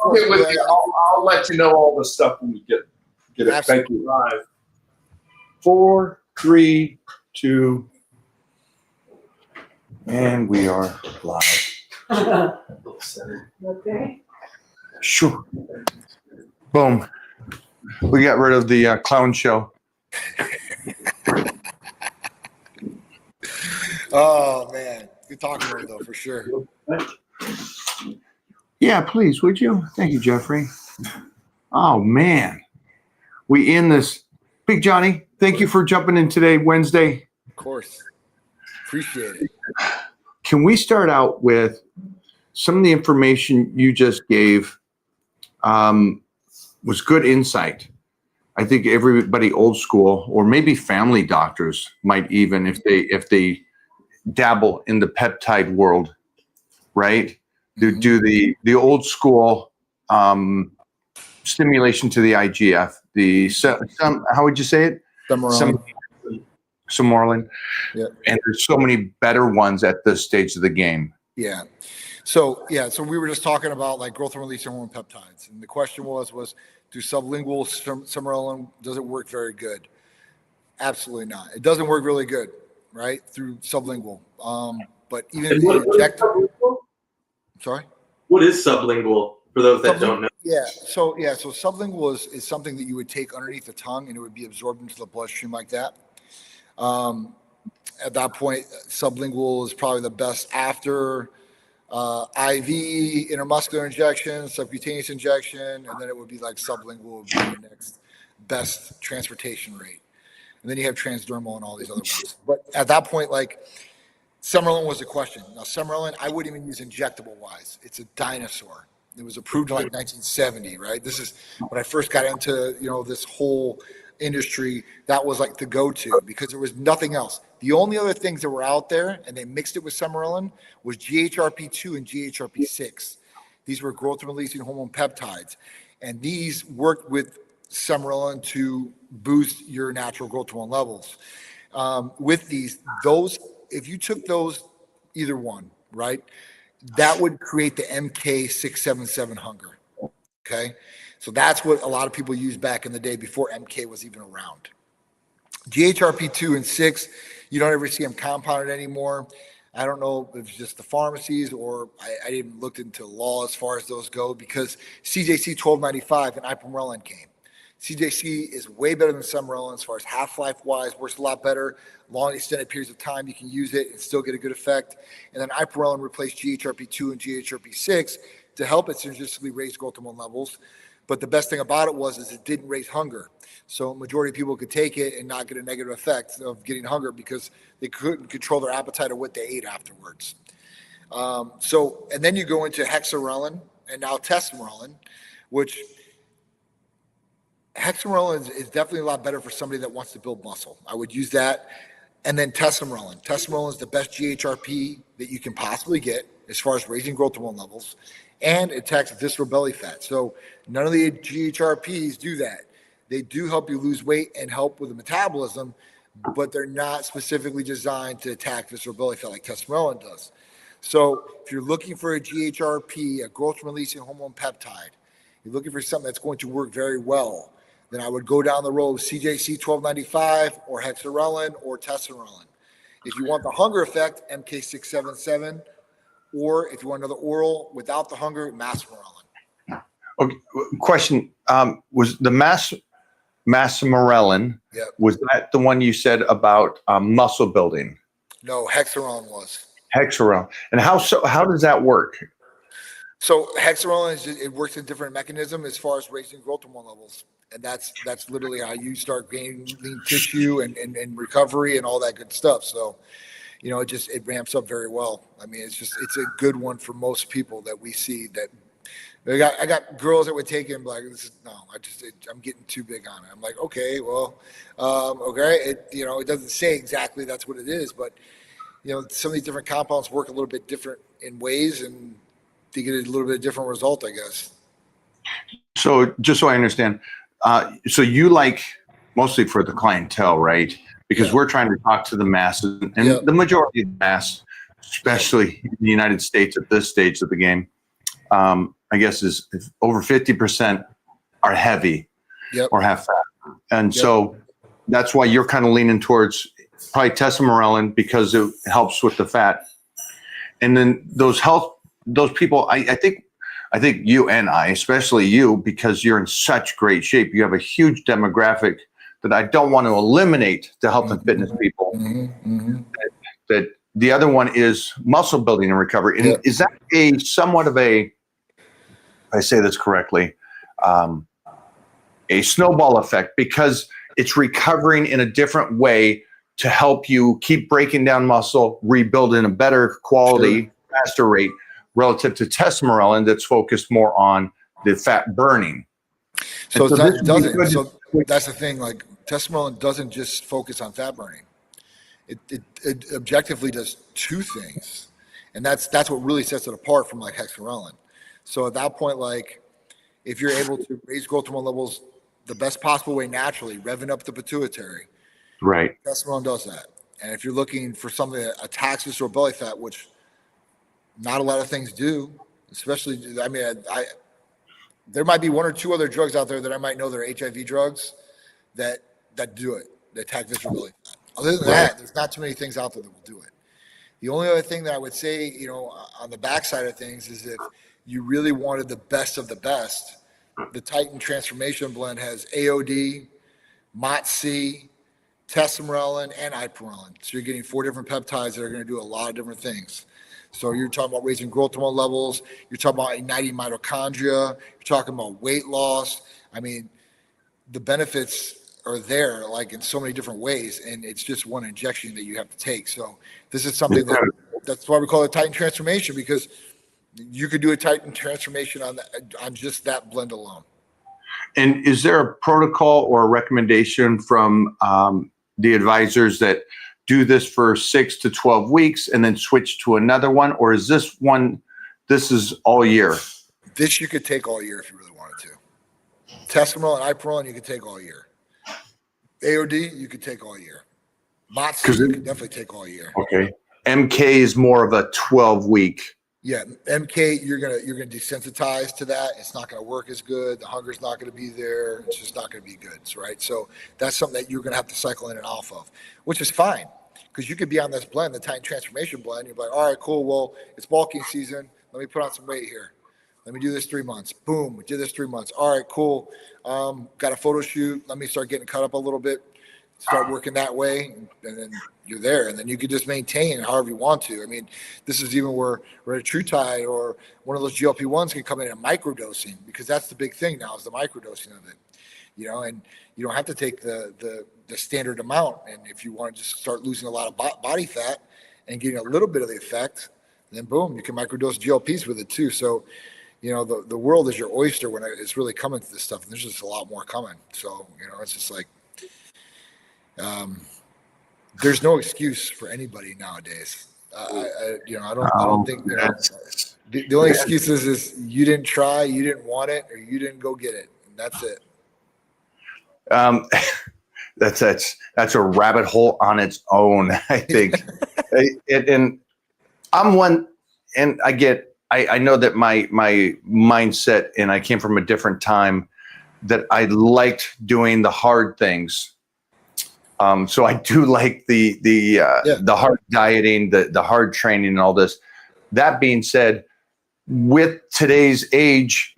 course. get with you. I'll let you know all the stuff when we get it. Absolutely. Thank you. 5, 4, 3, 2, and we are live. Okay. Sure. Boom. We got rid of the clown show. Oh man, good talking to her though, for sure. Yeah, please, would you? Thank you, Jeffrey. Oh man, we in this. Big Johnny, thank you for jumping in today, Wednesday. Of course, appreciate it. Can we start out with some of the information you just gave? Was good insight. I think everybody old school, or maybe family doctors, might even, if they dabble in the peptide world, right? Do the old school stimulation to the IGF. How would you say it? Sermorelin. Yep. And there's so many better ones at this stage of the game. Yeah. So we were just talking about like growth and release hormone peptides, and the question was do sublingual sermorelin, does it work very good? Absolutely not. It doesn't work really good, right, through sublingual. But even if you inject, sorry. What is sublingual for those that don't know? So sublingual is something that you would take underneath the tongue, and it would be absorbed into the bloodstream like that. At that point, sublingual is probably the best after IV, intramuscular injection, subcutaneous injection, and then it would be like sublingual would be your next best transportation rate. And then you have transdermal and all these other ones. But at that point, like, Sermorelin was the question. Now, Sermorelin, I wouldn't even use injectable wise. It's a dinosaur. It was approved in like 1970, right? This is when I first got into, this whole industry. That was like the go-to because there was nothing else. The only other things that were out there, and they mixed it with Sermorelin, was GHRP2 and GHRP6. These were growth-releasing hormone peptides, and these worked with Sermorelin to boost your natural growth hormone levels. With those, if you took those, either one, right, that would create the MK677 hunger. Okay, so that's what a lot of people used back in the day before MK was even around. GHRP2 and 6, you don't ever see them compounded anymore. I don't know if it's just the pharmacies or I didn't look into law as far as those go because CJC 1295 and Ipamorelin came. CJC is way better than Sermorelin as far as half-life wise, works a lot better. Long extended periods of time, you can use it and still get a good effect. And then Ipamorelin replaced GHRP2 and GHRP6 to help it synergistically raise growth hormone levels. But the best thing about it is it didn't raise hunger. So majority of people could take it and not get a negative effect of getting hunger because they couldn't control their appetite or what they ate afterwards. And then you go into Hexarelin and now Tesamorelin, which Hexarelin is definitely a lot better for somebody that wants to build muscle. I would use that. And then Tesamorelin. Tesamorelin is the best GHRP that you can possibly get as far as raising growth hormone levels. And it attacks visceral belly fat. So none of the GHRPs do that. They do help you lose weight and help with the metabolism, but they're not specifically designed to attack visceral belly fat like Tesamorelin does. So if you're looking for a GHRP, a growth-releasing hormone peptide, you're looking for something that's going to work very well, then I would go down the road CJC 1295 or Hexarelin or Tesamorelin. If you want the hunger effect, MK677, or if you want another oral without the hunger, Masamorelin. Okay. Question: was the Masamorelin? Yep. Was that the one you said about muscle building? No, Hexarelin was. Hexarelin. And how does that work? So Hexarelin it works in a different mechanism as far as raising growth hormone levels, and that's literally how you start gaining lean tissue and recovery and all that good stuff. So. It ramps up very well. I mean, it's a good one for most people that we see that I got girls that would take it and be like, I'm getting too big on it. I'm like, okay, well, okay. It doesn't say exactly that's what it is, but some of these different compounds work a little bit different in ways and they get a little bit different result, I guess. So just so I understand, so you like mostly for the clientele, right? Because we're trying to talk to the masses, and the majority of the mass, especially in the United States at this stage of the game, I guess is over 50% are heavy Yep. or have fat. And Yep. so that's why you're kind of leaning towards probably testosterone because it helps with the fat. And then those people, I think you and I, especially you, because you're in such great shape, you have a huge demographic that I don't want to eliminate the health and fitness people. That the other one is muscle building and recovery. And is that a somewhat of a, if I say this correctly, a snowball effect because it's recovering in a different way to help you keep breaking down muscle, rebuild in a better quality, faster rate relative to testosterone that's focused more on the fat burning. So, so that doesn't. So that's the thing. Like testosterone doesn't just focus on fat burning. It objectively does two things, and that's what really sets it apart from like hexarelin. So at that point, like if you're able to raise growth hormone levels the best possible way naturally, revving up the pituitary, right? testosterone does that. And if you're looking for something that attacks this or belly fat, which not a lot of things do, especially, I mean, there might be one or two other drugs out there that I might know that are HIV drugs that do it, that attack visceral belly fat. Other than that, there's not too many things out there that will do it. The only other thing that I would say, you know, on the backside of things is if you really wanted the best of the best, the Titan Transformation Blend has AOD, MOTS-C, testosterone, and ipamorelin. So you're getting 4 different peptides that are going to do a lot of different things. So you're talking about raising growth hormone levels. You're talking about igniting mitochondria. You're talking about weight loss. I mean, the benefits are there like in so many different ways, and it's just one injection that you have to take. So this is something that's why we call it Titan Transformation, because you could do a Titan Transformation on just that blend alone. And is there a protocol or a recommendation from the advisors that do this for 6 to 12 weeks and then switch to another one? Or is this is all year? This you could take all year if you really wanted to. Testosterone and ipamorelin you could take all year. AOD you could take all year. MOTS-C you could definitely take all year. Okay. MK is more of a 12-week. Yeah, MK, you're gonna desensitize to that. It's not gonna work as good. The hunger's not gonna be there. It's just not gonna be good, right? So that's something that you're gonna have to cycle in and off of, which is fine, because you could be on this blend, the Titan Transformation Blend. You're like, all right, cool. Well, it's bulking season. Let me put on some weight here. Let me do this 3 months. Boom, we did this 3 months. All right, cool. Got a photo shoot. Let me start getting cut up a little bit. Start working that way, and then you're there, and then you could just maintain however you want to. I mean, this is even where a TrueTide or one of those GLP-1s can come in and microdosing, because that's the big thing now is the microdosing of it, you know, and you don't have to take the standard amount. And if you want to just start losing a lot of body fat and getting a little bit of the effect, then boom, you can microdose GLPs with it too. So, you know, the world is your oyster when it's really coming to this stuff, and there's just a lot more coming. So, you know, it's just like, there's no excuse for anybody nowadays. I don't think, you know, the only excuse is you didn't try, you didn't want it, or you didn't go get it. And that's it. That's a rabbit hole on its own, I think. And I'm one, and I know that my mindset, and I came from a different time, that I liked doing the hard things. So I do like the hard dieting, the hard training, and all this. That being said, with today's age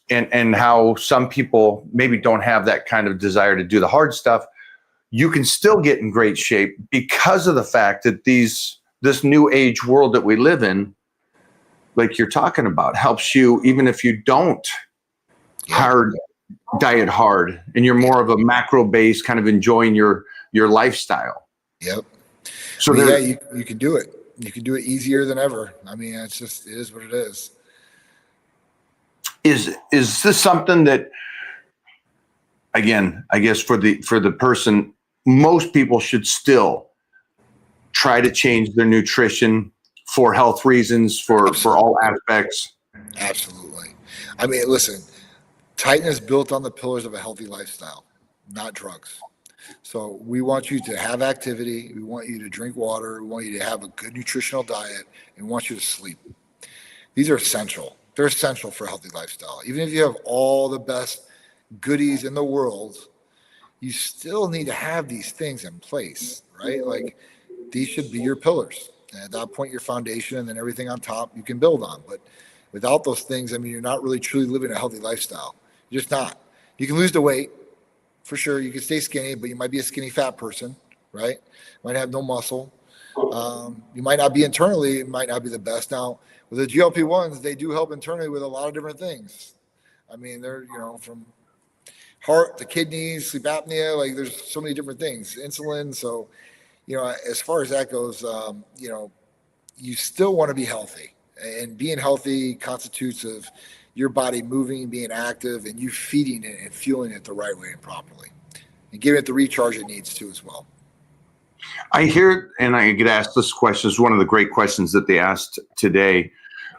and how some people maybe don't have that kind of desire to do the hard stuff, you can still get in great shape because of the fact that this new age world that we live in, like you're talking about, helps you even if you don't diet hard, and you're more of a macro based kind of enjoying your lifestyle. Yep. So you can do it. You can do it easier than ever. I mean, it is what it is. Is this something that, again, I guess for the person, most people should still try to change their nutrition for health reasons, for all aspects? Absolutely. I mean, listen, Titan is built on the pillars of a healthy lifestyle, not drugs. So we want you to have activity. We want you to drink water. We want you to have a good nutritional diet, and we want you to sleep. These are essential. They're essential for a healthy lifestyle. Even if you have all the best goodies in the world, you still need to have these things in place, right? Like these should be your pillars. And at that point, your foundation, and then everything on top you can build on. But without those things, I mean, you're not really truly living a healthy lifestyle. You're just not. You can lose the weight for sure. You can stay skinny, but you might be a skinny fat person, right? Might have no muscle. You might not be internally, it might not be the best. Now, with the GLP-1s, they do help internally with a lot of different things. I mean, they're, from heart to kidneys, sleep apnea, like there's so many different things, insulin. So, as far as that goes, you still want to be healthy, and being healthy constitutes of your body moving, being active, and you feeding it and fueling it the right way and properly, and giving it the recharge it needs to as well. I hear, and I get asked this question, is one of the great questions that they asked today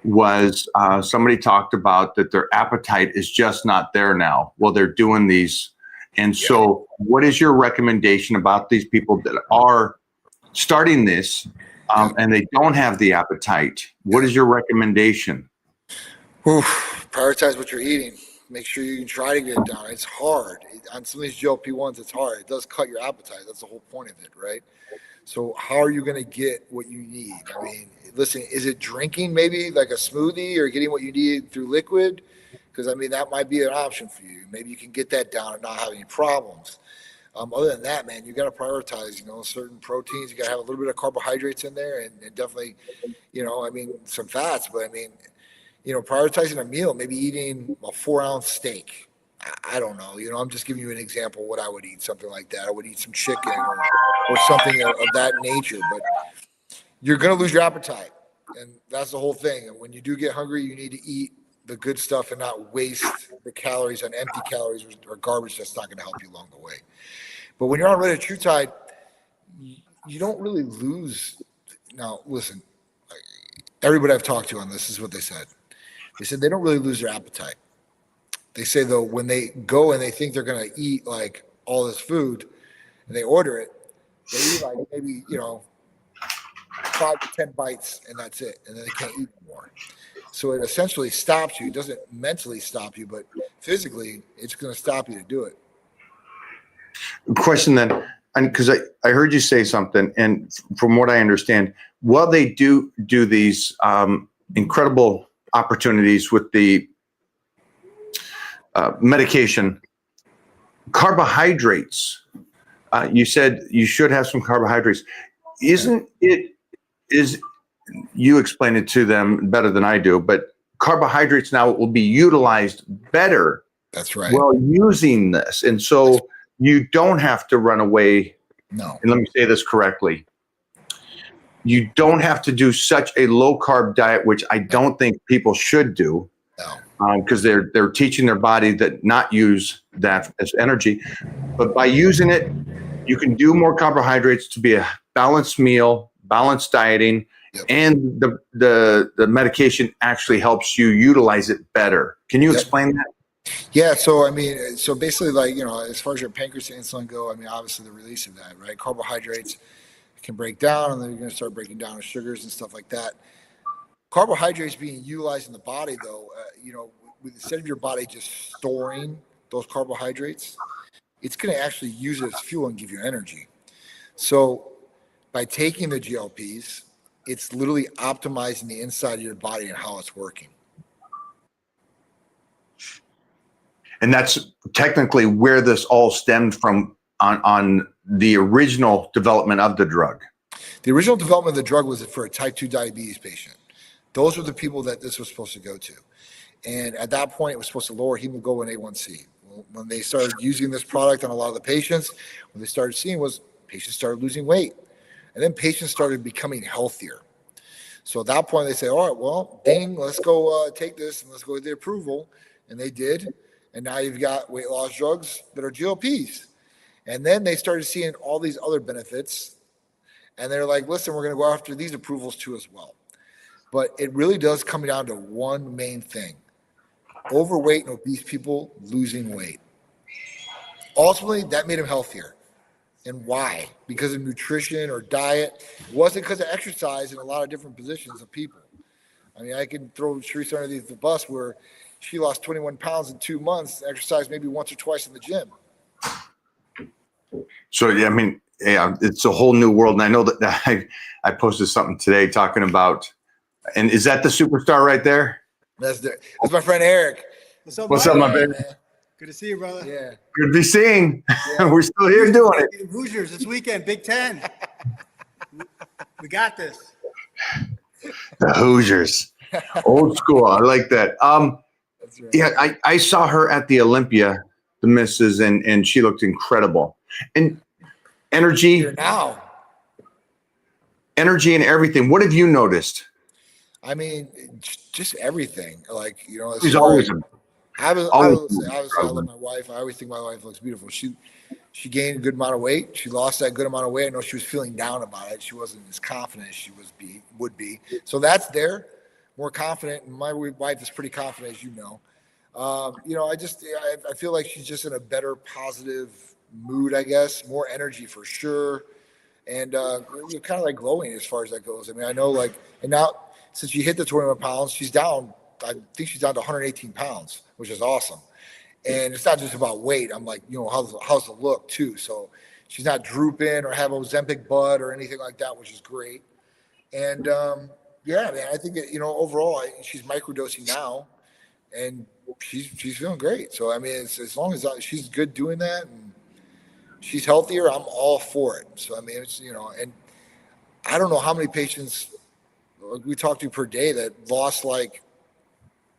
was somebody talked about that their appetite is just not there now. Well, they're doing these. And so what is your recommendation about these people that are starting this and they don't have the appetite? What is your recommendation? Prioritize what you're eating. Make sure you can try to get it down. It's hard. On some of these GLP-1s, it's hard. It does cut your appetite. That's the whole point of it, right? So how are you going to get what you need? I mean, listen, is it drinking maybe like a smoothie or getting what you need through liquid? Because, I mean, that might be an option for you. Maybe you can get that down and not have any problems. Other than that, man, you got to prioritize, certain proteins. You got to have a little bit of carbohydrates in there and definitely, some fats. But, I mean, prioritizing a meal, maybe eating a 4-ounce steak. I don't know. I'm just giving you an example of what I would eat, something like that. I would eat some chicken or something of that nature. But you're going to lose your appetite. And that's the whole thing. And when you do get hungry, you need to eat the good stuff and not waste the calories on empty calories or garbage that's not going to help you along the way. But when you're on retatrutide, you don't really lose. Now, listen, everybody I've talked to on this is what they said. They said they don't really lose their appetite. They say, though, when they go and they think they're going to eat like all this food and they order it, they eat like maybe, 5 to 10 bites and that's it. And then they can't eat anymore. So it essentially stops you. It doesn't mentally stop you, but physically it's going to stop you to do it. Question then, because I heard you say something, and from what I understand, while they do these incredible opportunities with the medication, carbohydrates, you said you should have some carbohydrates. You explain it to them better than I do, but carbohydrates now will be utilized better. That's right. While using this. And so you don't have to run away. No. And let me say this correctly. You don't have to do such a low carb diet, which I don't think people should do. No. Because they're teaching their body that not use that as energy. But by using it, you can do more carbohydrates to be a balanced meal, balanced dieting, and the medication actually helps you utilize it better. Can you explain that? Yeah, so basically, like, as far as your pancreas and insulin go, I mean, obviously the release of that, right? Carbohydrates can break down, and then you're going to start breaking down the sugars and stuff like that. Carbohydrates being utilized in the body, though, instead of your body just storing those carbohydrates, it's going to actually use it as fuel and give you energy. So by taking the GLPs, it's literally optimizing the inside of your body and how it's working. And that's technically where this all stemmed from on the original development of the drug. The original development of the drug was for a type 2 diabetes patient. Those were the people that this was supposed to go to. And at that point, it was supposed to lower hemoglobin A1C. Well, when they started using this product on a lot of the patients, what they started seeing was patients started losing weight. And then patients started becoming healthier. So at that point, they say, all right, well, dang, let's go take this and let's go get the approval. And they did. And now you've got weight loss drugs that are GLPs. And then they started seeing all these other benefits. And they're like, listen, we're going to go after these approvals too as well. But it really does come down to one main thing: overweight and obese people losing weight. Ultimately, that made them healthier. And why? Because of nutrition or diet. It wasn't because of exercise in a lot of different positions of people. I mean, I can throw Sharice underneath the bus where she lost 21 pounds in 2 months, exercised maybe once or twice in the gym. So yeah, I mean, yeah, it's a whole new world. And I know that I posted something today talking about, and is that the superstar right there? That's my friend Eric. What's up, my Hey, baby? man. Good to see you, brother. Yeah. Good to be seeing. Yeah. We're still here doing it. Hoosiers this weekend, Big Ten. We got this. The Hoosiers, old school. I like that. That's right. Yeah, I saw her at the Olympia, the missus, and she looked incredible. And energy Here now. and everything. What have you noticed? I mean, just everything. Like, you know, as She's far always as- a obviously, I love my wife. I always think my wife looks beautiful. She gained a good amount of weight. She lost that good amount of weight. I know she was feeling down about it. She wasn't as confident as she would be. So that's there. More confident. And my wife is pretty confident, as you know. You know, I feel like she's just in a better, positive mood, I guess. More energy for sure. And you're kind of like glowing as far as that goes. I mean, I know like, and now since she hit the 21 pounds, she's down. I think she's down to 118 pounds, which is awesome. And it's not just about weight. I'm like, you know, how's the look too? So she's not drooping or have Ozempic butt or anything like that, which is great. And yeah, man, I think that, you know, overall, she's microdosing now, and she's feeling great. So I mean, it's, as long as she's good doing that and she's healthier, I'm all for it. So I mean, it's, you know, and I don't know how many patients we talk to per day that lost like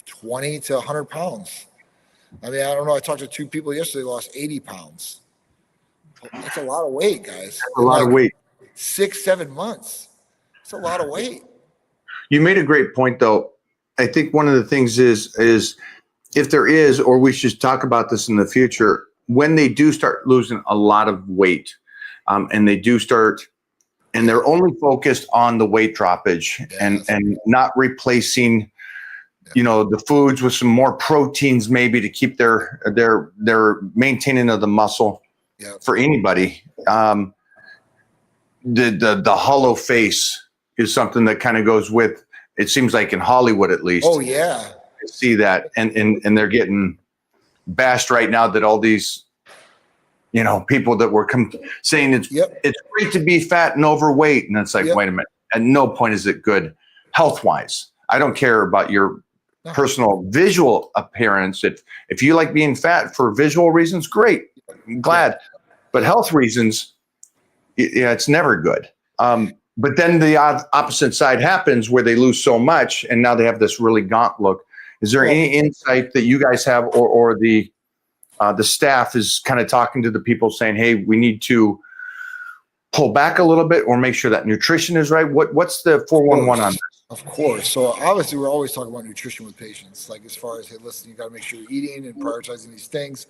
20 to 100 pounds. I mean, I don't know. I talked to 2 people yesterday, lost 80 pounds. That's a lot of weight, guys. a lot of weight. 6-7 months. It's a lot of weight. You made a great point, though. I think one of the things is if there is, or we should talk about this in the future, when they do start losing a lot of weight, and they do start, and they're only focused on the weight droppage and not replacing, you know, the foods with some more proteins, maybe to keep their maintaining of the muscle. Yeah. For anybody, the hollow face is something that kind of goes with. It seems like in Hollywood, at least. Oh yeah. I see that, and they're getting bashed right now that all these, you know, people that were saying it's great to be fat and overweight, and it's like, wait a minute. At no point is it good health wise. I don't care about your personal visual appearance. If you like being fat for visual reasons, great. I'm glad. But health reasons, yeah, it's never good. But then the opposite side happens where they lose so much and now they have this really gaunt look. Is there any insight that you guys have, or the staff is kind of talking to the people saying, hey, we need to pull back a little bit or make sure that nutrition is right? What's the 411 on this? Of course. So obviously we're always talking about nutrition with patients, like as far as, hey, listen, you got to make sure you're eating and prioritizing these things.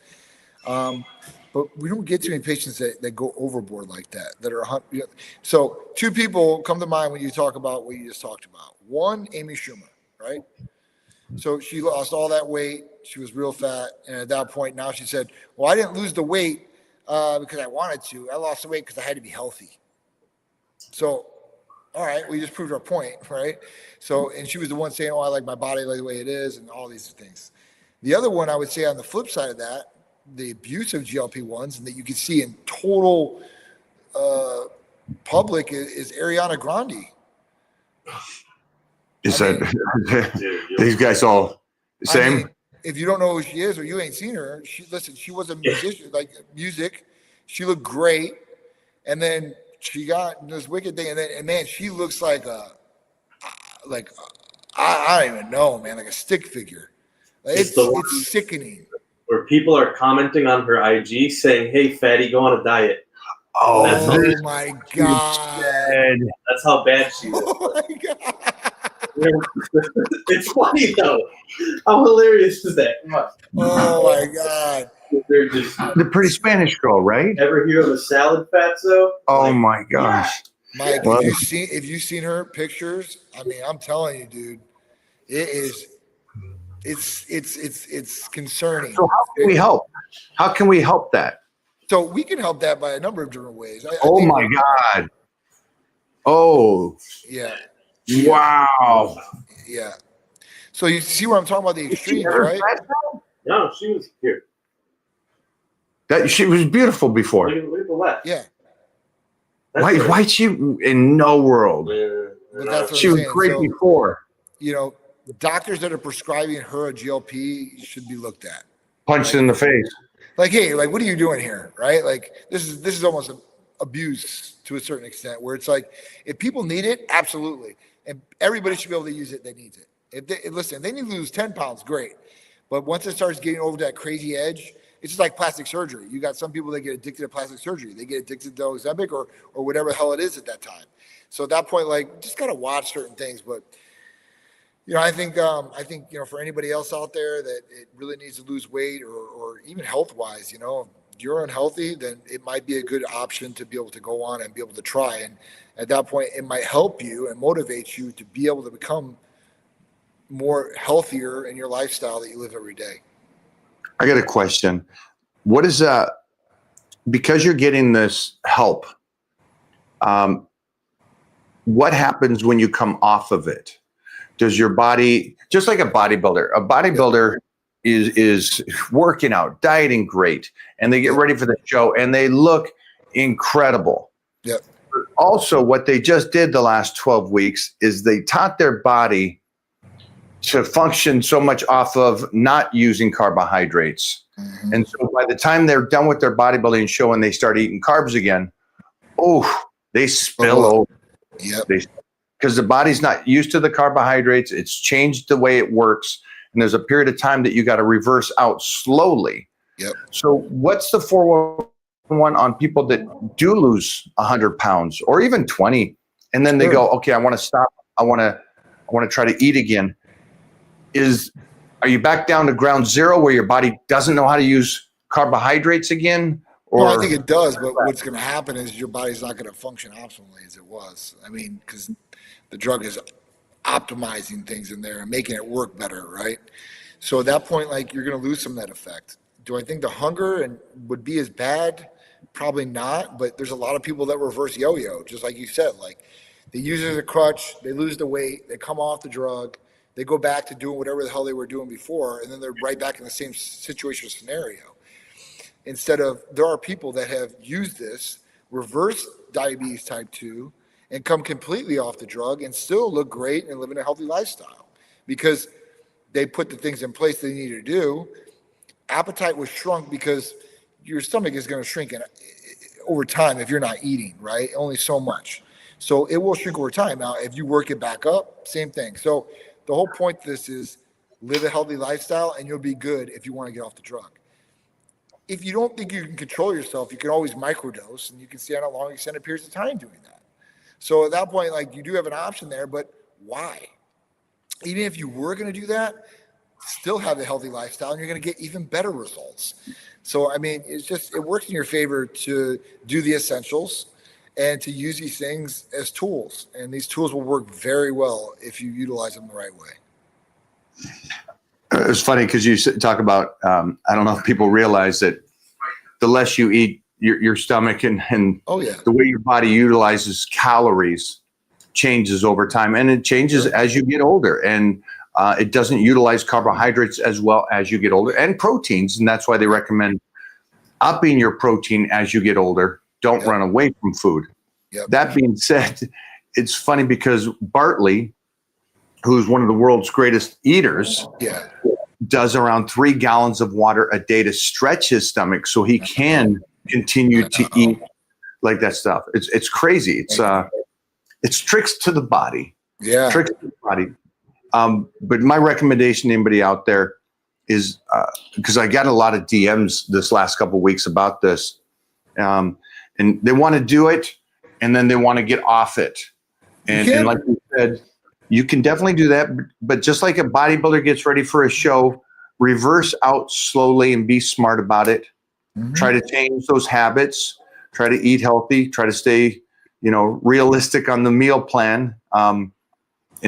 But we don't get too many patients that go overboard like that are, you know, so 2 people come to mind when you talk about what you just talked about. One, Amy Schumer, right? So she lost all that weight. She was real fat. And at that point, now she said, well, I didn't lose the weight because I wanted to. I lost the weight because I had to be healthy. So, all right, we just proved our point, right? So, and she was the one saying, oh, I like my body the way it is and all these things. The other one I would say on the flip side of that, the abuse of GLP-1s, and that you can see in total public is Ariana Grande. Is that these guys all the same? I mean, if you don't know who she is or you ain't seen her, she was a musician, like music. She looked great, and then she got this wicked thing, and man, she looks like I don't even know, man, like a stick figure. It's sickening. Where people are commenting on her IG saying, "Hey, fatty, go on a diet." Oh, Oh my god! That's how bad she is. Oh my god! It's funny though. How hilarious is that? Come on. Oh my god! They're just the pretty Spanish girl, right? ever hear of a salad fatso? Oh my gosh! Mike, Well- if you've seen her pictures, I mean, I'm telling you, dude, it is. It's concerning. So how can we help? How can we help that? So we can help that by a number of different ways. I Oh think- my God! Oh Yeah. wow! Yeah. So you see where I'm talking about the extremes, right? No, she was here. That she was beautiful before. Look at the left. Yeah. That's Why? her. Why she in no world? But that's what She I'm was saying. great So, before. you know, doctors that are prescribing her a GLP should be looked at. Punched in the face. Like, hey, like, what are you doing here, right? Like, this is almost abuse to a certain extent, where it's like, if people need it, absolutely, and everybody should be able to use it that needs it. Listen, if they need to lose 10 pounds, great, but once it starts getting over that crazy edge, it's just like plastic surgery. You got some people that get addicted to plastic surgery. They get addicted to Ozempic or whatever the hell it is at that time. So at that point, like, just gotta watch certain things, but. You know, I think, you know, for anybody else out there that it really needs to lose weight or even health wise, you know, if you're unhealthy, then it might be a good option to be able to go on and be able to try. And at that point, it might help you and motivate you to be able to become more healthier in your lifestyle that you live every day. I got a question. What is because you're getting this help, what happens when you come off of it? Does your body, just like a bodybuilder is working out, dieting great, and they get ready for the show and they look incredible. Yep. Also, what they just did the last 12 weeks is they taught their body to function so much off of not using carbohydrates. Mm-hmm. And so by the time they're done with their bodybuilding show and they start eating carbs again, they spill over. Yep. Because the body's not used to the carbohydrates. It's changed the way it works. And there's a period of time that you got to reverse out slowly. Yep. So what's the 411 on people that do lose 100 pounds or even 20? And then they go, okay, I want to stop. I want to try to eat again. Are you back down to ground zero where your body doesn't know how to use carbohydrates again? Or Well, I think it does, but what's going to happen is your body's not going to function optimally as it was. I mean, because the drug is optimizing things in there and making it work better, right? So at that point, like, you're going to lose some of that effect. Do I think the hunger would be as bad? Probably not, but there's a lot of people that reverse yo-yo, just like you said. Like, they use it as a crutch, they lose the weight, they come off the drug, they go back to doing whatever the hell they were doing before, and then they're right back in the same situation or scenario. Instead of, there are people that have used this, reverse diabetes type 2, and come completely off the drug and still look great and live in a healthy lifestyle because they put the things in place they need to do. Appetite was shrunk because your stomach is going to shrink over time if you're not eating, right? Only so much. So it will shrink over time. Now, if you work it back up, same thing. So the whole point to this is live a healthy lifestyle and you'll be good if you want to get off the drug. If you don't think you can control yourself, you can always microdose and you can stay on a long extended periods of time doing that. So at that point, like, you do have an option there, but why? Even if you were going to do that, still have a healthy lifestyle and you're going to get even better results. So, I mean, it works in your favor to do the essentials and to use these things as tools. And these tools will work very well if you utilize them the right way. It's funny because you talk about, I don't know if people realize that the less you eat, your stomach and the way your body utilizes calories changes over time. And it changes as you get older. And it doesn't utilize carbohydrates as well as you get older and proteins. And that's why they recommend upping your protein as you get older. Don't run away from food. Yep. That being said, it's funny because Bartley, who's one of the world's greatest eaters, does around 3 gallons of water a day to stretch his stomach so he can continue to eat like that stuff. It's crazy. It's tricks to the body. Yeah. Tricks to the body. But my recommendation to anybody out there is, because I got a lot of DMs this last couple of weeks about this, and they want to do it and then they want to get off it. And like you said, you can definitely do that. But just like a bodybuilder gets ready for a show, reverse out slowly and be smart about it. Mm-hmm. Try to change those habits, try to eat healthy, try to stay, realistic on the meal plan, and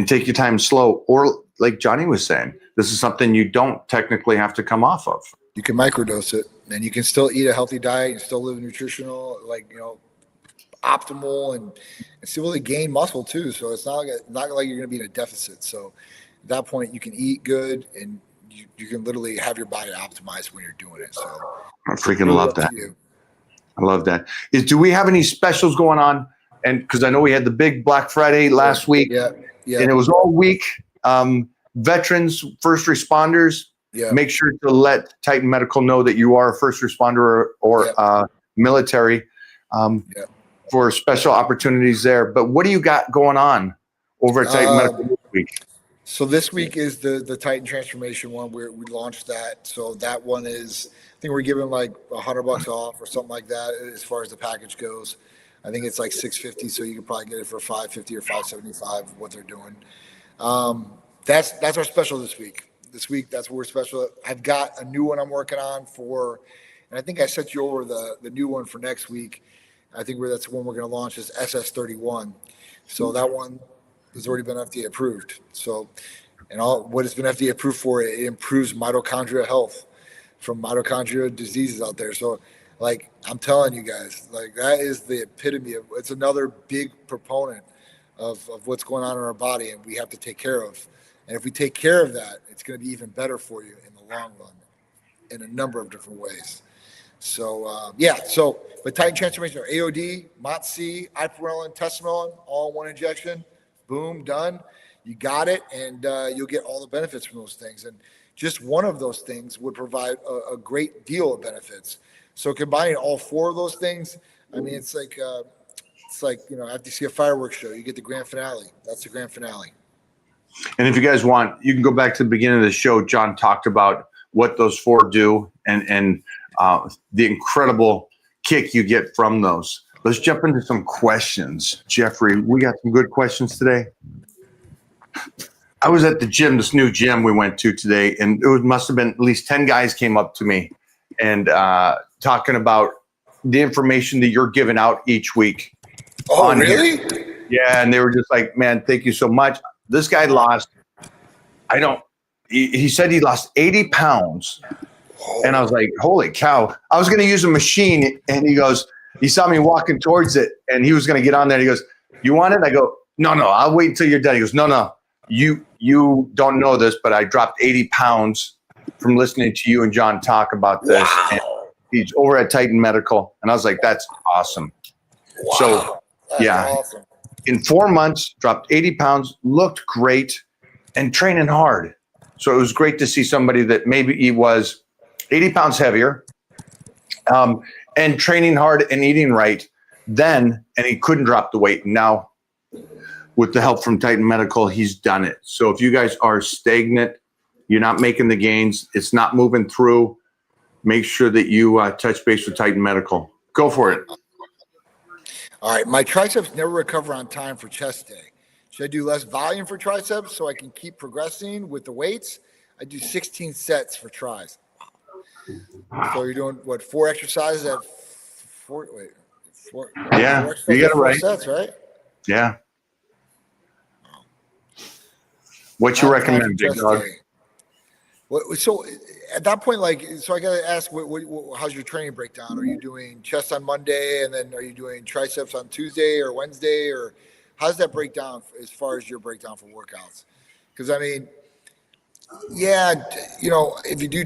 take your time slow. Or like Johnny was saying, this is something you don't technically have to come off of. You can microdose it and you can still eat a healthy diet and still live nutritional, optimal and still really gain muscle too. So it's not like you're going to be in a deficit. So At that point, you can eat good and you can literally have your body optimized when you're doing it. So I freaking really love up to that. you. I love that. Do we have any specials going on? And because I know we had the big Black Friday last week, Yeah. and it was all week. Veterans, first responders, Yeah. make sure to let Titan Medical know that you are a first responder or military for special opportunities there. But what do you got going on over at Titan Medical this week? So this week is the Titan Transformation one where we launched that. So that one is, I think we're giving like $100 off or something like that as far as the package goes. I think it's like $650, so you can probably get it for $550 or $575. What they're doing. That's our special this week. This week, that's what we're special. I've got a new one I'm working on for, and I think I sent you over the new one for next week. I think that's the one we're going to launch is SS31. So that one has already been FDA approved. So, and all what it's been FDA approved for, it improves mitochondria health from mitochondria diseases out there. So, like I'm telling you guys, like that is the epitome of. It's another big proponent of what's going on in our body, and we have to take care of. And if we take care of that, it's going to be even better for you in the long run, in a number of different ways. So but Titan Transformation are AOD, MOTS-C, ipamorelin, testosterone, all in one injection. Boom, done. You got it, and you'll get all the benefits from those things. And just one of those things would provide a great deal of benefits. So combining all four of those things, I mean, it's like after you see a fireworks show, you get the grand finale. That's the grand finale. And if you guys want, you can go back to the beginning of the show. John talked about what those four do and the incredible kick you get from those. Let's jump into some questions. Jeffrey, we got some good questions today. I was at the gym, this new gym we went to today, and must have been at least 10 guys came up to me and talking about the information that you're giving out each week. Oh, really? Here. Yeah, and they were just like, man, thank you so much. This guy lost, he said he lost 80 pounds. And I was like, holy cow. I was going to use a machine. And he saw me walking towards it and he was going to get on there. And he goes, you want it? I go, no, I'll wait until you're done. He goes, no, you don't know this, but I dropped 80 pounds from listening to you and John talk about this. Wow. And he's over at Titan Medical. And I was like, that's awesome. Wow. So, That's awesome. In 4 months, dropped 80 pounds, looked great, and training hard. So it was great to see somebody that maybe he was 80 pounds heavier and training hard and eating right then, and he couldn't drop the weight. Now, with the help from Titan Medical, he's done it. So if you guys are stagnant, you're not making the gains, it's not moving through, make sure that you touch base with Titan Medical. Go for it. All right, my triceps never recover on time for chest day. Should I do less volume for triceps so I can keep progressing with the weights? I do 16 sets for tris. So you're doing what, 4 exercises at 4? Wait, 4. Yeah, 4 exercises you got it at 4 right. Sets, right? Yeah. What you recommend, big dog? So at that point, so I got to ask, how's your training breakdown? Are you doing chest on Monday, and then are you doing triceps on Tuesday or Wednesday, or how does that break down as far as your breakdown for workouts? Because I mean, yeah, if you do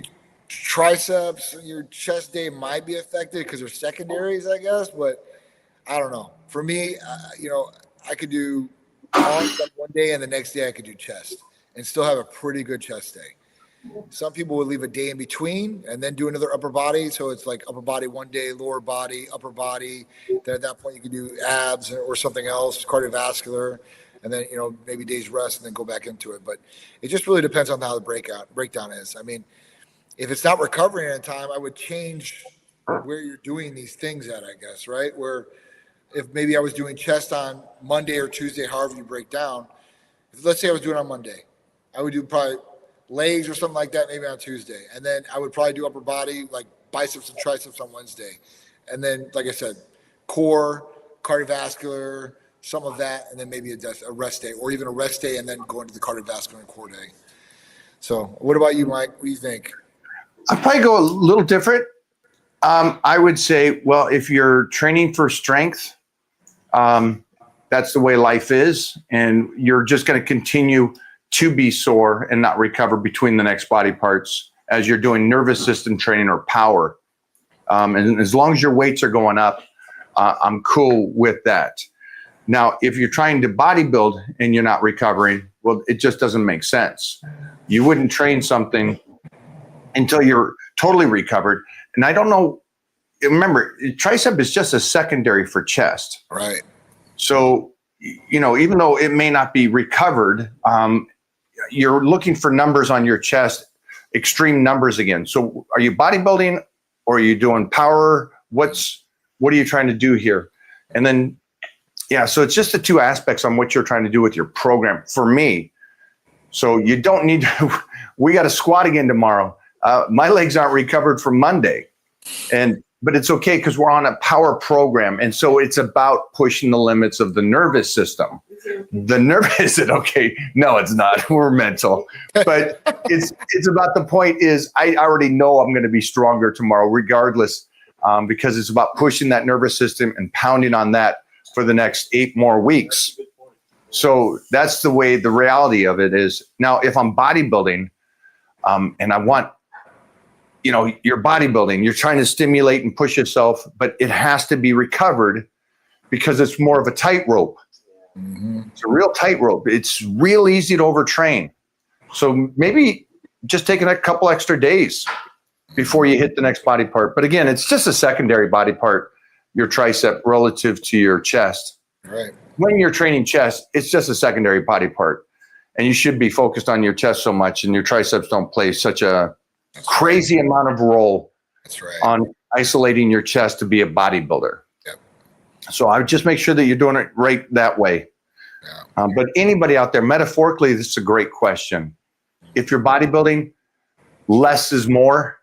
triceps, your chest day might be affected because they're secondaries, I guess. But I don't know. For me, I could do arms on one day, and the next day I could do chest, and still have a pretty good chest day. Some people would leave a day in between and then do another upper body. So it's like upper body one day, lower body, upper body. Then at that point you can do abs or something else, cardiovascular, and then maybe days rest and then go back into it. But it just really depends on how the breakdown is. I mean, if it's not recovering in time, I would change where you're doing these things at, I guess, right? Where if maybe I was doing chest on Monday or Tuesday, however you break down. Let's say I was doing it on Monday, I would do probably legs or something like that, maybe on Tuesday. And then I would probably do upper body, like biceps and triceps on Wednesday. And then, like I said, core, cardiovascular, some of that, and then maybe a rest day, or even a rest day and then go into the cardiovascular and core day. So what about you, Mike? What do you think? I'd probably go a little different. I would say, well, if you're training for strength, that's the way life is. And you're just going to continue to be sore and not recover between the next body parts as you're doing nervous system training or power. And as long as your weights are going up, I'm cool with that. Now, if you're trying to bodybuild and you're not recovering, well, it just doesn't make sense. You wouldn't train something until you're totally recovered. And I don't know, remember, tricep is just a secondary for chest. Right. So, you know, even though it may not be recovered, you're looking for numbers on your chest, extreme numbers again. So are you bodybuilding or are you doing power? What are you trying to do here? And then, yeah, so it's just the two aspects on what you're trying to do with your program for me. So you don't need to, we got to squat again tomorrow. My legs aren't recovered from Monday. But it's okay because we're on a power program. And so it's about pushing the limits of the nervous system. The nervous, is it okay? No, it's not. We're mental. But it's about the point is I already know I'm going to be stronger tomorrow regardless, because it's about pushing that nervous system and pounding on that for the next 8 more weeks. So that's the way the reality of it is. Now, if I'm bodybuilding and I want, you know, you're bodybuilding, you're trying to stimulate and push yourself, but it has to be recovered because it's more of a tightrope. Mm-hmm. It's a real tightrope. It's real easy to overtrain. So maybe just taking a couple extra days before you hit the next body part. But again, it's just a secondary body part, your tricep relative to your chest. Right. When you're training chest, it's just a secondary body part. And you should be focused on your chest so much, and your triceps don't play such a crazy amount of role That's right. on isolating your chest to be a bodybuilder. Yep. So I would just make sure that you're doing it right that way. Yeah. But anybody out there, metaphorically, this is a great question. If you're bodybuilding, less is more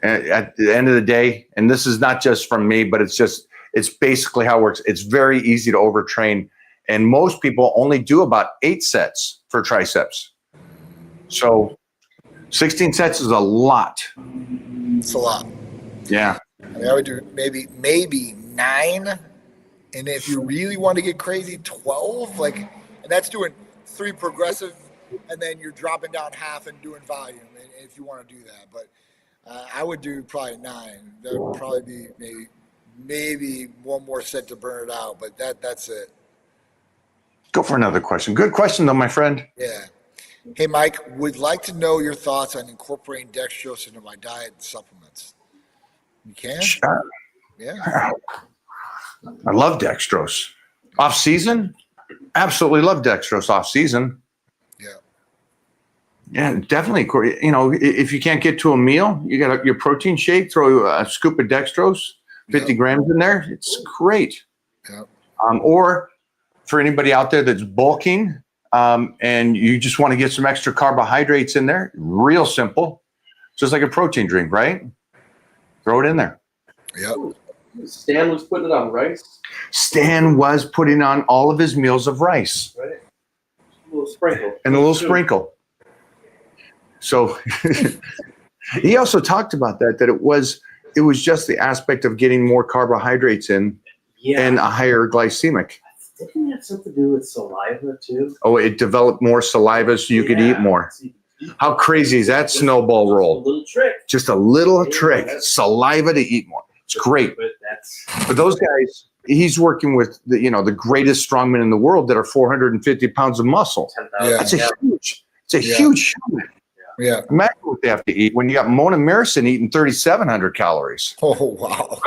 at the end of the day. And this is not just from me, but it's basically how it works. It's very easy to overtrain. And most people only do about 8 sets for triceps. So 16 sets is a lot. It's a lot. Yeah. I mean, I would do maybe 9. And if you really want to get crazy, 12. And that's doing 3 progressive, and then you're dropping down half and doing volume. And if you want to do that, but I would do probably 9. That would probably be maybe one more set to burn it out. But that's it. Go for another question. Good question, though, my friend. Yeah. Hey, Mike, would like to know your thoughts on incorporating dextrose into my diet and supplements. You can? Sure. Yeah. I love dextrose. Off season? Absolutely love dextrose off season. Yeah. Yeah, definitely. You know, if you can't get to a meal, you got your protein shake, throw a scoop of dextrose, 50 grams in there. It's great. Yeah. Or for anybody out there that's bulking, and you just want to get some extra carbohydrates in there, real simple, just like a protein drink, right? Throw it in there. Yep. Stan was putting it on rice. Stan was putting on all of his meals of rice. Right. A little sprinkle. And a little sprinkle. So he also talked about that it was just the aspect of getting more carbohydrates in and a higher glycemic. Didn't it have something to do with saliva too? Oh, it developed more saliva so you could eat more. How crazy is that snowball A roll? little trick. Just a little trick. Saliva to eat more. It's great. But that's But those guys, he's working with the greatest strongmen in the world that are 450 pounds of muscle. 10,000. Yeah. That's a huge. It's a Yeah. huge show. Yeah. Imagine what they have to eat when you got Mona Marison eating 3,700 calories. Oh, wow.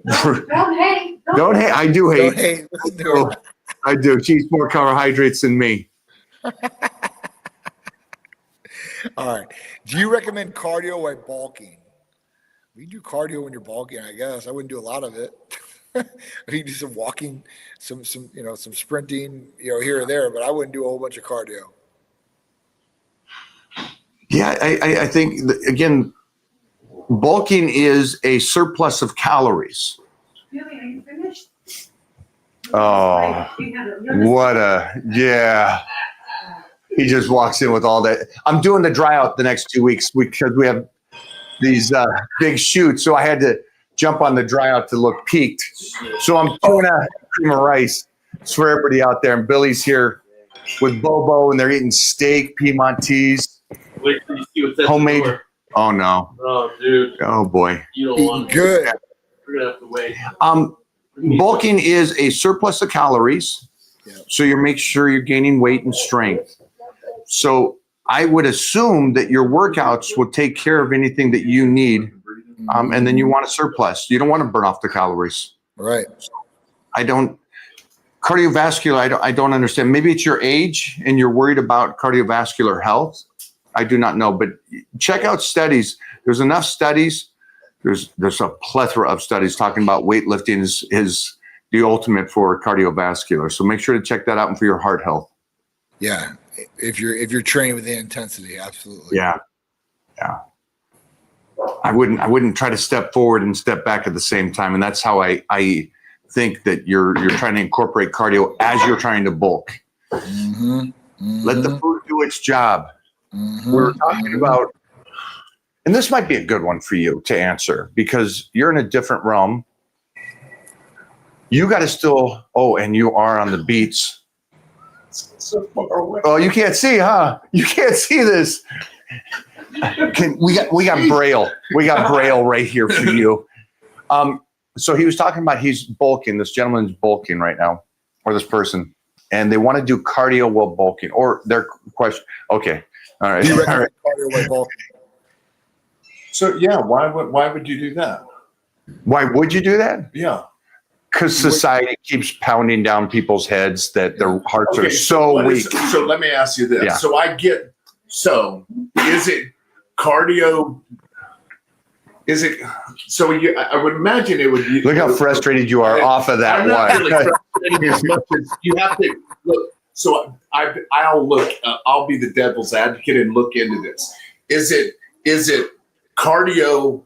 Don't hate. Don't hate. I do Don't hate. hate. Let's do it. I do. She eats more carbohydrates than me. All right. Do you recommend cardio while bulking? We do cardio when you're bulking, I guess. I wouldn't do a lot of it. You do some walking, some sprinting, here or there, but I wouldn't do a whole bunch of cardio. Yeah, I think, again, bulking is a surplus of calories. Really, are you finished? Oh, yeah. He just walks in with all that. I'm doing the dry out the next 2 weeks because we have these big shoots. So I had to jump on the dry out to look peaked. So I'm doing a cream of rice. It's for everybody out there. And Billy's here with Bobo, and they're eating steak, Piedmontese, Wait till you see what's at homemade. the door. Oh no. Oh, dude, Oh boy. you don't Eating want it. good. We're gonna have to wait. Bulking is a surplus of calories. Yeah. So you make sure you're gaining weight and strength. So I would assume that your workouts will take care of anything that you need. And then you want a surplus. You don't want to burn off the calories. Right. Cardiovascular, I don't understand. Maybe it's your age and you're worried about cardiovascular health. I do not know, but check out studies. There's enough studies. There's a plethora of studies talking about weightlifting is the ultimate for cardiovascular. So make sure to check that out and for your heart health. Yeah. If you're training with the intensity, absolutely. Yeah. I wouldn't try to step forward and step back at the same time. And that's how I think that you're trying to incorporate cardio as you're trying to bulk. Let the food do its job. We're talking about, and this might be a good one for you to answer because you're in a different realm. You got to still, and you are on the beats. Oh, you can't see, huh? You can't see this. We got Braille. We got Braille right here for you. So he was talking about he's bulking. This gentleman's bulking right now, or this person, and they want to do cardio while bulking. Or their question. Okay, all right. You All recommend right. cardio while bulking? So yeah, why would you do that? Why would you do that? Yeah. Because society keeps pounding down people's heads that their hearts are so what weak. So let me ask you this. Yeah. So is it cardio? I would imagine it would be. Look how frustrated you are off of that I'm not one. really frustrated as much as you have to look. So I'll look. I'll be the devil's advocate and look into this. Is it cardio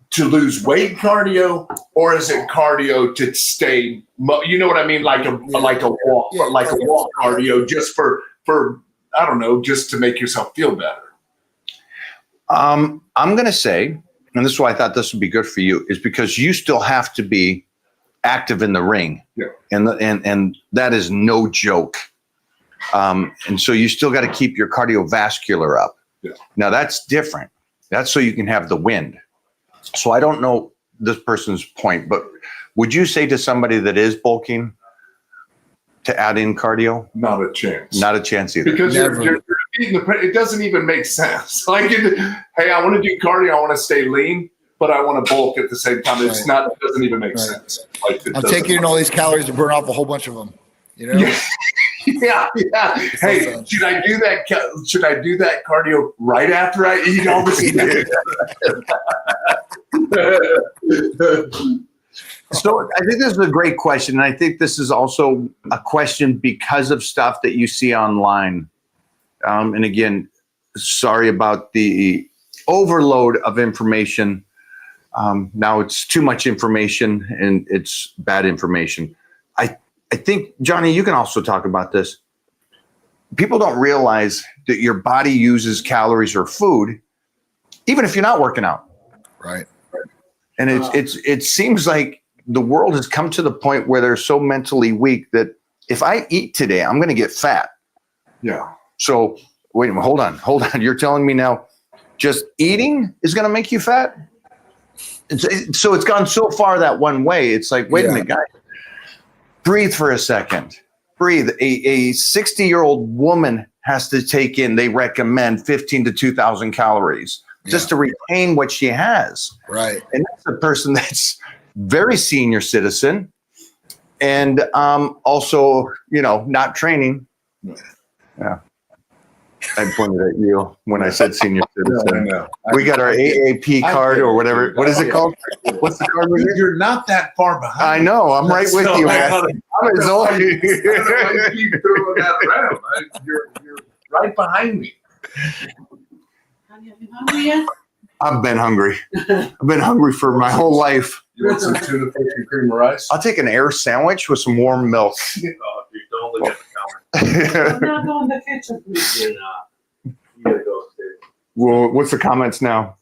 to lose weight cardio, or is it cardio to stay? You know what I mean? Like a walk, Yeah, like a walk cardio, just for I don't know, just to make yourself feel better. I'm going to say, and this is why I thought this would be good for you, is because you still have to be active in the ring. Yeah. And that is no joke. And so you still got to keep your cardiovascular up. Yeah. Now that's different. That's so you can have the wind. So I don't know this person's point, but would you say to somebody that is bulking to add in cardio? Not a chance. Not a chance either. Because Never. you're eating it doesn't even make sense. Like, hey, I want to do cardio, I want to stay lean, but I want to bulk at the same time. It doesn't even make Right. sense. Like, I'm taking in all these calories to burn off a whole bunch of them. You know? Yeah. Hey, should I do that? Should I do that cardio right after I eat all this? So I think this is a great question. And I think this is also a question because of stuff that you see online. And again, sorry about the overload of information. Now it's too much information and it's bad information. I think, Johnny, you can also talk about this. People don't realize that your body uses calories or food, even if you're not working out. Right. And it seems like the world has come to the point where they're so mentally weak that if I eat today, I'm going to get fat. Yeah. So wait a minute, hold on. You're telling me now just eating is going to make you fat? So it's gone so far that one way. It's like, wait a minute, guys, breathe for a second. Breathe. A 60-year-old woman has to take in, they recommend 15 to 2,000 calories just to retain what she has. Right. And that's a person that's very senior citizen and also, not training. Yeah. I pointed at you when I said senior citizen. know. We got our AAP card or whatever. What is it called? What's the card? You're not that far behind. I know. I'm right with you, man. I'm as old. You keep throwing that around. You're right behind me. Have you been hungry yet? I've been hungry. I've been hungry for my whole life. You want some tuna fish and cream of rice? I'll take an air sandwich with some warm milk. Oh, dude, don't look at the camera. I'm not going to the kitchen, please. You're not. You gotta go upstairs. Well, what's the comments now?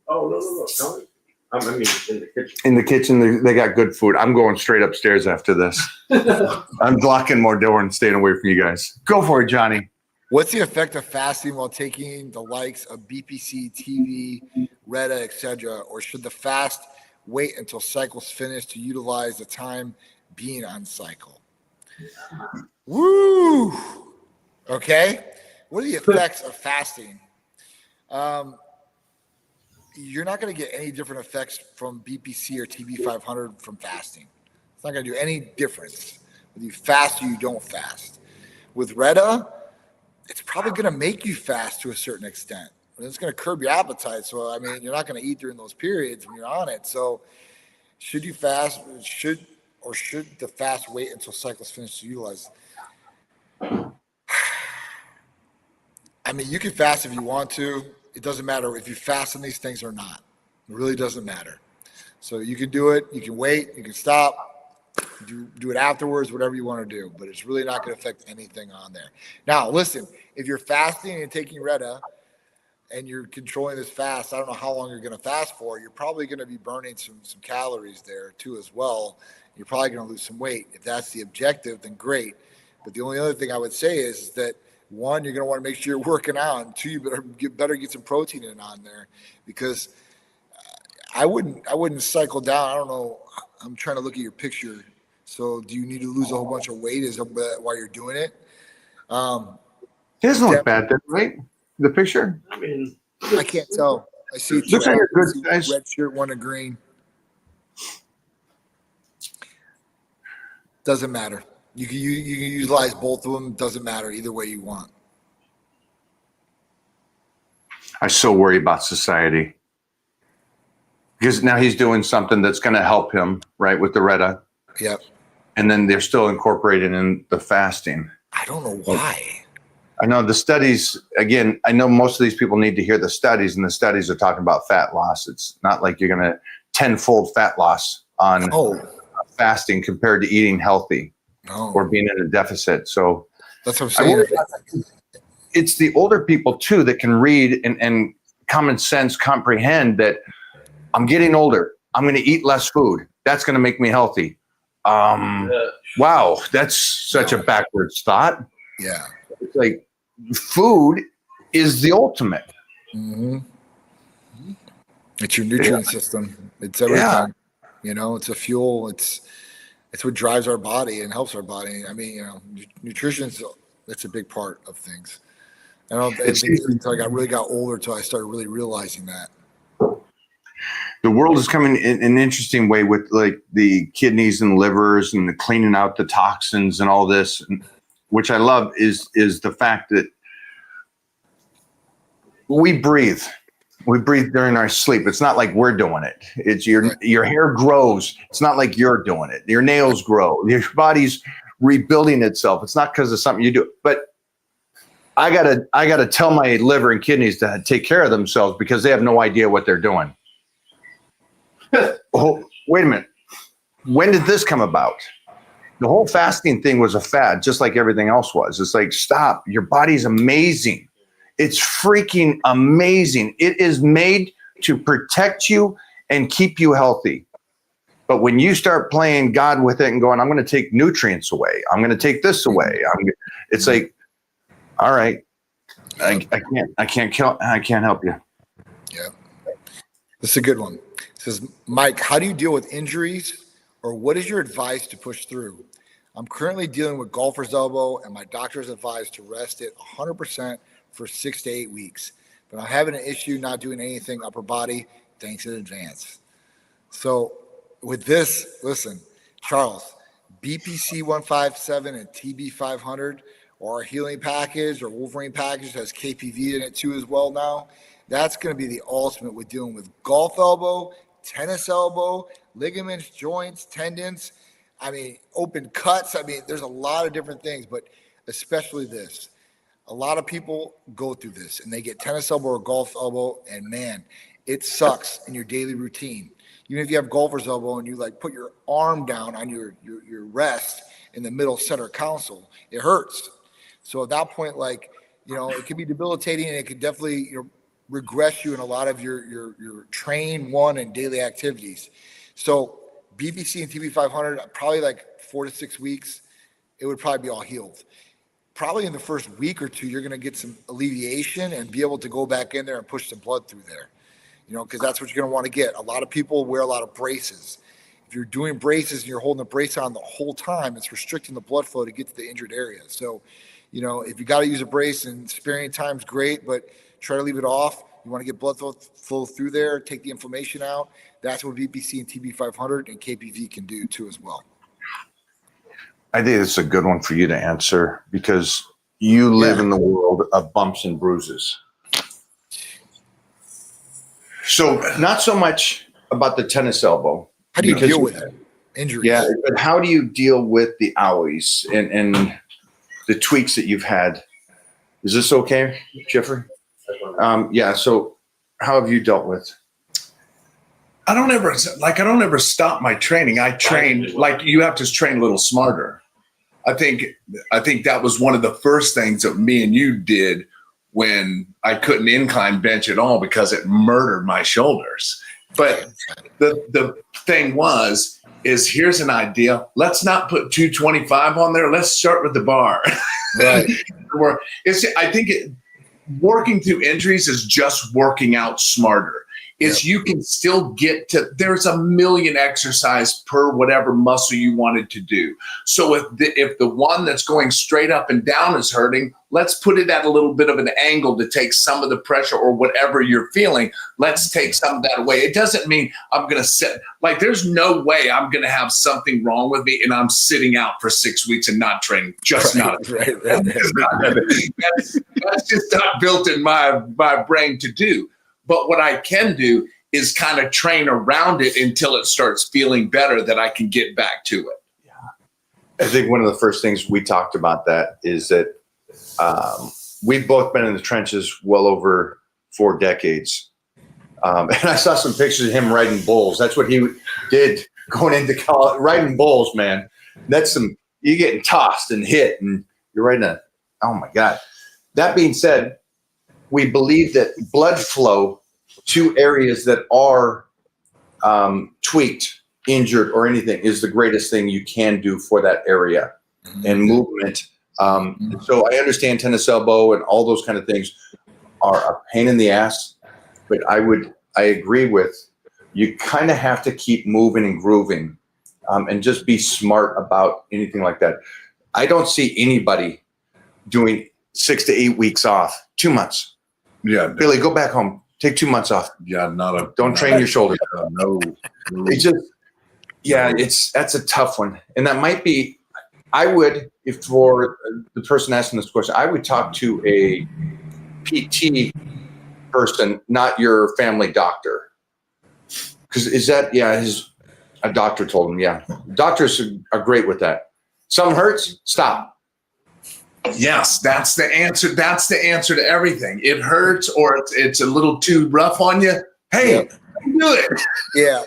Oh, no. Tell me. I mean, in the kitchen. In the kitchen, they got good food. I'm going straight upstairs after this. I'm locking more door and staying away from you guys. Go for it, Johnny. What's the effect of fasting while taking the likes of BPC, TV, Retta, etc.? Or should the fast wait until cycle's finished to utilize the time being on cycle? Woo! Okay. What are the effects of fasting? You're not going to get any different effects from BPC or TB 500 from fasting. It's not going to do any difference whether you fast or you don't fast. With Retta, it's probably going to make you fast to a certain extent. And it's going to curb your appetite. So, I mean, you're not going to eat during those periods when you're on it. So, should you fast? Should the fast wait until cycle's finished to utilize? I mean, you can fast if you want to. It doesn't matter if you fast on these things or not. It really doesn't matter. So you can do it. You can wait. You can stop. Do it afterwards, whatever you want to do. But it's really not going to affect anything on there. Now, listen, if you're fasting and taking Retta and you're controlling this fast, I don't know how long you're going to fast for. You're probably going to be burning some calories there too as well. You're probably going to lose some weight. If that's the objective, then great. But the only other thing I would say is that, one, you're going to want to make sure you're working out, and two, you better get some protein in on there, because I wouldn't cycle down. I don't know. I'm trying to look at your picture. So do you need to lose a whole bunch of weight while you're doing it? It doesn't look bad, right? The picture? I mean, I can't tell. I see Looks like a good size. red shirt, one in green. Doesn't matter. You can utilize both of them. Doesn't matter either way you want. I so worry about society, because now he's doing something that's going to help him, right, with the Retta. Yep. And then they're still incorporated in the fasting. I don't know why. I know the studies, again, I know most of these people need to hear the studies, and the studies are talking about fat loss. It's not like you're going to 10-fold fat loss on fasting compared to eating healthy or being in a deficit. So that's what I'm saying. It's the older people too that can read and common sense comprehend that I'm getting older. I'm going to eat less food. That's going to make me healthy. Wow, that's such a backwards thought. Yeah. It's like food is the ultimate. Mm-hmm. It's your nutrient system. It's everything. Yeah. You know, it's a fuel. It's what drives our body and helps our body. I mean, you know, nutrition's that's a big part of things. I don't think until I really got older until I started really realizing that. The world is coming in an interesting way with like the kidneys and livers and the cleaning out the toxins and all this, which I love is the fact that we breathe. We breathe during our sleep. It's not like we're doing it. It's your hair grows. It's not like you're doing it. Your nails grow. Your body's rebuilding itself. It's not because of something you do. But I gotta tell my liver and kidneys to take care of themselves because they have no idea what they're doing. Oh, wait a minute. When did this come about? The whole fasting thing was a fad, just like everything else was. It's like, stop. Your body's amazing. It's freaking amazing. It is made to protect you and keep you healthy. But when you start playing God with it and going, I'm going to take nutrients away, I'm going to take this away, it's like, all right, I can't help you. Yeah. This is a good one. It says, Mike, how do you deal with injuries, or what is your advice to push through? I'm currently dealing with golfer's elbow, and my doctor's advised to rest it 100% for 6 to 8 weeks. But I'm having an issue not doing anything upper body. Thanks in advance. So with this, listen, Charles, BPC 157 and TB 500, or our healing package or Wolverine package has KPV in it too as well now. That's going to be the ultimate with dealing with golf elbow, tennis elbow, ligaments, joints, tendons. I mean, open cuts. I mean, there's a lot of different things, but especially this. A lot of people go through this and they get tennis elbow or golf elbow, and man, it sucks in your daily routine. Even if you have golfer's elbow and you like put your arm down on your rest in the middle center console, it hurts. So at that point, like, you know, it can be debilitating, and it could definitely, regress you in a lot of your train one and daily activities. So BBC and TB500, probably like 4 to 6 weeks, it would probably be all healed. Probably in the first week or two, you're going to get some alleviation and be able to go back in there and push some blood through there, because that's what you're going to want to get. A lot of people wear a lot of braces. If you're doing braces and you're holding the brace on the whole time, it's restricting the blood flow to get to the injured area. So, if you got to use a brace and sparing time's great, but try to leave it off. You want to get blood flow through there, take the inflammation out. That's what BBC and TB500 and KPV can do too as well. I think it's a good one for you to answer because you live in the world of bumps and bruises. So not so much about the tennis elbow. How do you deal with it? Injuries. Yeah, but how do you deal with the owies and the tweaks that you've had? Is this okay, Jeffrey? Yeah. So how have you dealt with? I don't ever stop my training. I train like you have to train a little smarter. I think that was one of the first things that me and you did when I couldn't incline bench at all because it murdered my shoulders. But the thing is here's an idea. Let's not put 225 on there. Let's start with the bar. Right. I think working through injuries is just working out smarter. You can still get to, there's a million exercise per whatever muscle you wanted to do. So if the one that's going straight up and down is hurting, let's put it at a little bit of an angle to take some of the pressure or whatever you're feeling. Let's take some of that away. It doesn't mean I'm going to sit, like there's no way I'm going to have something wrong with me and I'm sitting out for 6 weeks and not training. Just not. Right. That's just not built in my brain to do. But what I can do is kind of train around it until it starts feeling better that I can get back to it. I think one of the first things we talked about that is that we've both been in the trenches well over 4 decades. And I saw some pictures of him riding bulls. That's what he did going into college, riding bulls, man. That's you're getting tossed and hit and you're riding oh my God. That being said, we believe that blood flow to areas that are tweaked, injured, or anything is the greatest thing you can do for that area and movement. So I understand tennis elbow and all those kind of things are a pain in the ass, but I agree with you kind of have to keep moving and grooving and just be smart about anything like that. I don't see anybody doing 6 to 8 weeks off, 2 months. Yeah. Billy, go back home. Take 2 months off. Yeah. Don't train your shoulders. No. It's just, that's a tough one. And that might be, I would, if for the person asking this question, I would talk to a PT person, not your family doctor. Because a doctor told him, yeah. Doctors are great with that. Something hurts, stop. Yes, that's the answer. That's the answer to everything. It hurts or it's a little too rough on you. Hey, do it. Yeah.